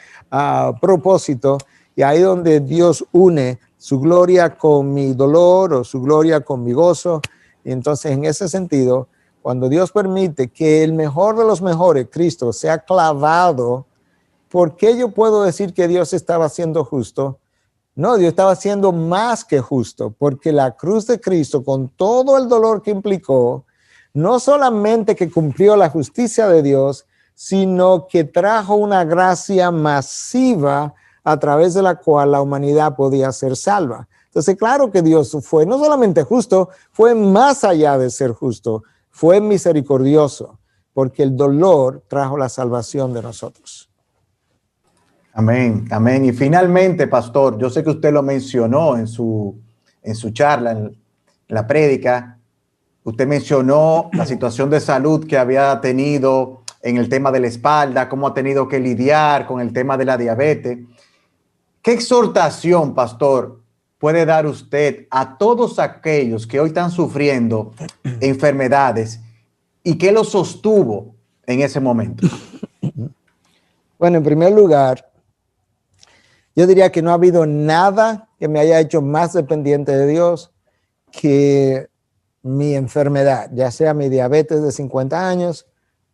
propósito. Y ahí donde Dios une su gloria con mi dolor o su gloria con mi gozo. Y entonces en ese sentido, cuando Dios permite que el mejor de los mejores, Cristo, sea clavado, ¿por qué yo puedo decir que Dios estaba siendo justo? No, Dios estaba siendo más que justo, porque la cruz de Cristo, con todo el dolor que implicó, no solamente que cumplió la justicia de Dios, sino que trajo una gracia masiva a través de la cual la humanidad podía ser salva. Entonces, claro que Dios fue no solamente justo, fue más allá de ser justo, fue misericordioso, porque el dolor trajo la salvación de nosotros. Amén, amén. Y finalmente, pastor, yo sé que usted lo mencionó en su charla, en la prédica. Usted mencionó la situación de salud que había tenido en el tema de la espalda, cómo ha tenido que lidiar con el tema de la diabetes. ¿Qué exhortación, pastor, puede dar usted a todos aquellos que hoy están sufriendo enfermedades y qué los sostuvo en ese momento? Bueno, en primer lugar, yo diría que no ha habido nada que me haya hecho más dependiente de Dios que mi enfermedad, ya sea mi diabetes de 50 años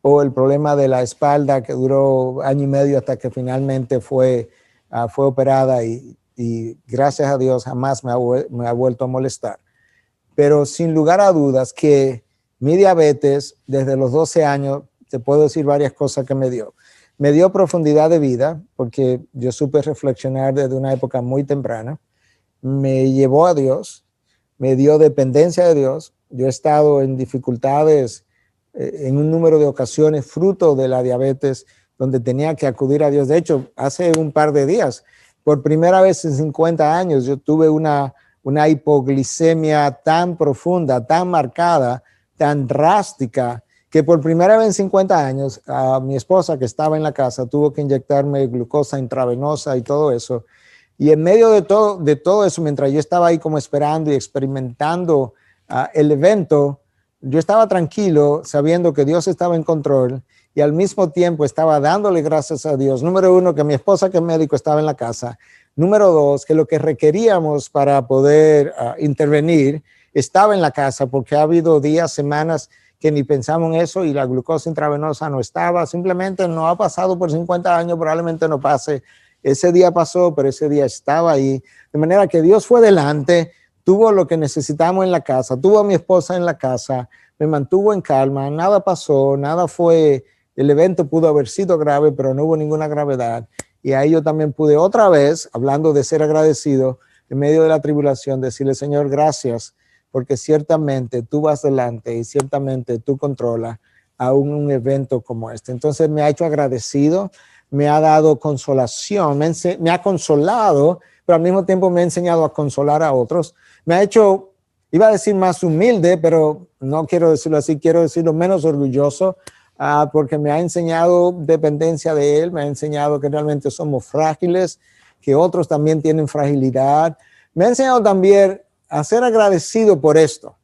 o el problema de la espalda que duró 1 año y medio hasta que finalmente fue operada y gracias a Dios jamás me ha vuelto a molestar. Pero sin lugar a dudas que mi diabetes desde los 12 años, te puedo decir varias cosas que me dio. Me dio profundidad de vida porque yo supe reflexionar desde una época muy temprana. Me llevó a Dios, me dio dependencia de Dios. Yo he estado en dificultades en un número de ocasiones fruto de la diabetes donde tenía que acudir a Dios. De hecho, hace un par de días, por primera vez en 50 años, yo tuve una hipoglicemia tan profunda, tan marcada, tan drástica, que por primera vez en 50 años, mi esposa que estaba en la casa tuvo que inyectarme glucosa intravenosa y todo eso. Y en medio de todo eso, mientras yo estaba ahí como esperando y experimentando el evento, yo estaba tranquilo sabiendo que Dios estaba en control y al mismo tiempo estaba dándole gracias a Dios. Número uno, que mi esposa, que es médico, estaba en la casa. Número dos, que lo que requeríamos para poder intervenir estaba en la casa, porque ha habido días, semanas que ni pensamos en eso y la glucosa intravenosa no estaba. Simplemente no ha pasado por 50 años, probablemente no pase. Ese día pasó, pero ese día estaba ahí. De manera que Dios fue delante, tuvo lo que necesitamos en la casa, tuvo a mi esposa en la casa, me mantuvo en calma, nada pasó, nada fue, el evento pudo haber sido grave, pero no hubo ninguna gravedad. Y ahí yo también pude otra vez, hablando de ser agradecido, en medio de la tribulación, decirle, Señor, gracias, porque ciertamente tú vas delante y ciertamente tú controlas aún un evento como este. Entonces me ha hecho agradecido, me ha dado consolación, me ha consolado, pero al mismo tiempo me ha enseñado a consolar a otros. Me ha hecho, iba a decir más humilde, pero no quiero decirlo así, quiero decirlo menos orgulloso, porque me ha enseñado dependencia de Él, me ha enseñado que realmente somos frágiles, que otros también tienen fragilidad. Me ha enseñado también a ser agradecido por esto.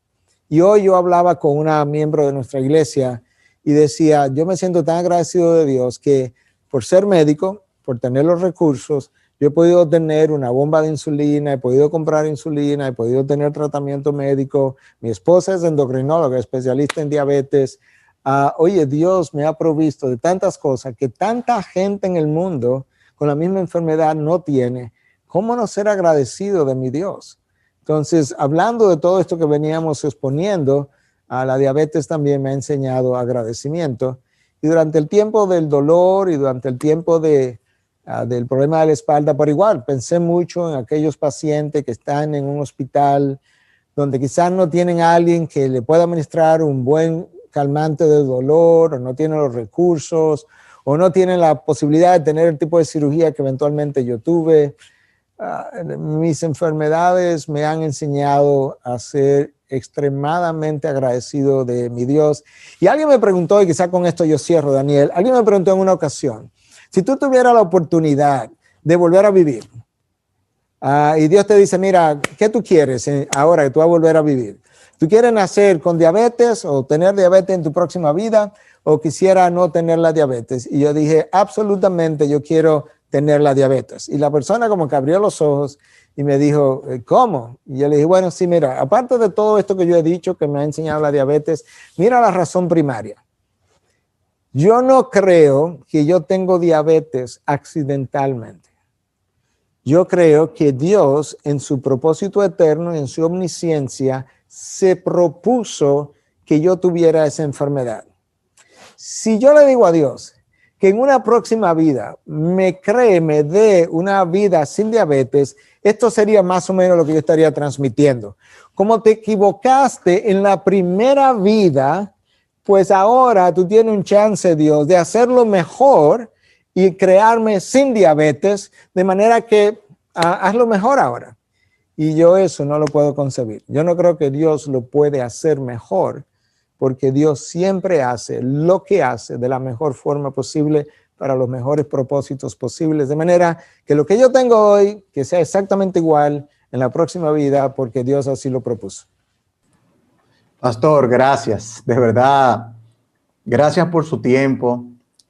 Y hoy yo hablaba con una miembro de nuestra iglesia y decía, yo me siento tan agradecido de Dios que por ser médico, por tener los recursos, yo he podido tener una bomba de insulina, he podido comprar insulina, he podido tener tratamiento médico. Mi esposa es endocrinóloga, especialista en diabetes. Oye, Dios me ha provisto de tantas cosas que tanta gente en el mundo con la misma enfermedad no tiene. ¿Cómo no ser agradecido de mi Dios? Entonces, hablando de todo esto que veníamos exponiendo, a la diabetes también me ha enseñado agradecimiento. Y durante el tiempo del dolor y durante el tiempo del problema de la espalda, por igual, pensé mucho en aquellos pacientes que están en un hospital donde quizás no tienen a alguien que le pueda administrar un buen calmante de dolor, o no tienen los recursos, o no tienen la posibilidad de tener el tipo de cirugía que eventualmente yo tuve. Mis enfermedades me han enseñado a ser extremadamente agradecido de mi Dios. Y alguien me preguntó, y quizá con esto yo cierro, Daniel, alguien me preguntó en una ocasión, si tú tuvieras la oportunidad de volver a vivir, y Dios te dice, mira, ¿qué tú quieres ahora que tú vas a volver a vivir? ¿Tú quieres nacer con diabetes o tener diabetes en tu próxima vida, o quisiera no tener la diabetes? Y yo dije, absolutamente, yo quiero tener la diabetes. Y la persona como que abrió los ojos y me dijo, ¿cómo? Y yo le dije, bueno, sí, mira, aparte de todo esto que yo he dicho, que me ha enseñado la diabetes, mira la razón primaria. Yo no creo que yo tengo diabetes accidentalmente. Yo creo que Dios, en su propósito eterno, en su omnisciencia, se propuso que yo tuviera esa enfermedad. Si yo le digo a Dios que en una próxima vida me dé una vida sin diabetes, esto sería más o menos lo que yo estaría transmitiendo. Como te equivocaste en la primera vida, pues ahora tú tienes un chance, Dios, de hacerlo mejor y crearme sin diabetes, de manera que hazlo mejor ahora. Y yo eso no lo puedo concebir. Yo no creo que Dios lo puede hacer mejor, porque Dios siempre hace lo que hace de la mejor forma posible para los mejores propósitos posibles. De manera que lo que yo tengo hoy, que sea exactamente igual en la próxima vida, porque Dios así lo propuso. Pastor, gracias. De verdad, gracias por su tiempo.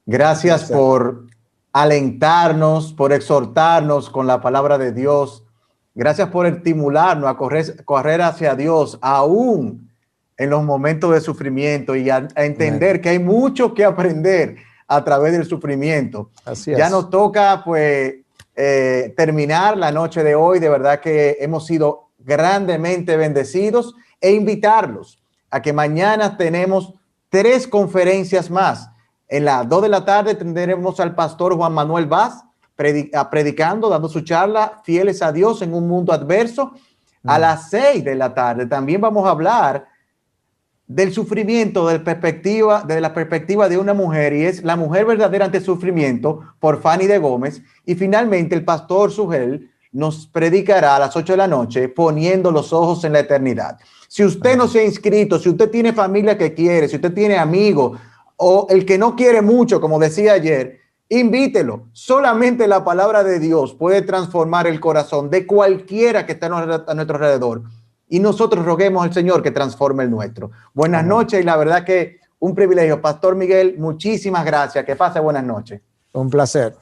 Gracias por alentarnos, por exhortarnos con la palabra de Dios. Gracias por estimularnos a correr hacia Dios, aún en los momentos de sufrimiento, y a entender que hay mucho que aprender a través del sufrimiento. Así es. Ya nos toca pues terminar la noche de hoy. De verdad que hemos sido grandemente bendecidos, e invitarlos a que mañana tenemos 3 conferencias más. En las 2 de la tarde tendremos al pastor Juan Manuel Vaz predicando, dando su charla, Fieles a Dios en un mundo adverso. A las 6 de la tarde también vamos a hablar del sufrimiento desde la perspectiva de una mujer, y es La mujer verdadera ante el sufrimiento, por Fanny de Gómez. Y finalmente el pastor Sugel nos predicará a las 8 de la noche, Poniendo los ojos en la eternidad. Si usted no se ha inscrito, si usted tiene familia que quiere, si usted tiene amigos, o el que no quiere mucho, como decía ayer, invítelo. Solamente la palabra de Dios puede transformar el corazón de cualquiera que está a nuestro alrededor. y nosotros roguemos al Señor que transforme el nuestro. Buenas noches y la verdad que un privilegio. Pastor Miguel, muchísimas gracias. Que pase buenas noches. Un placer.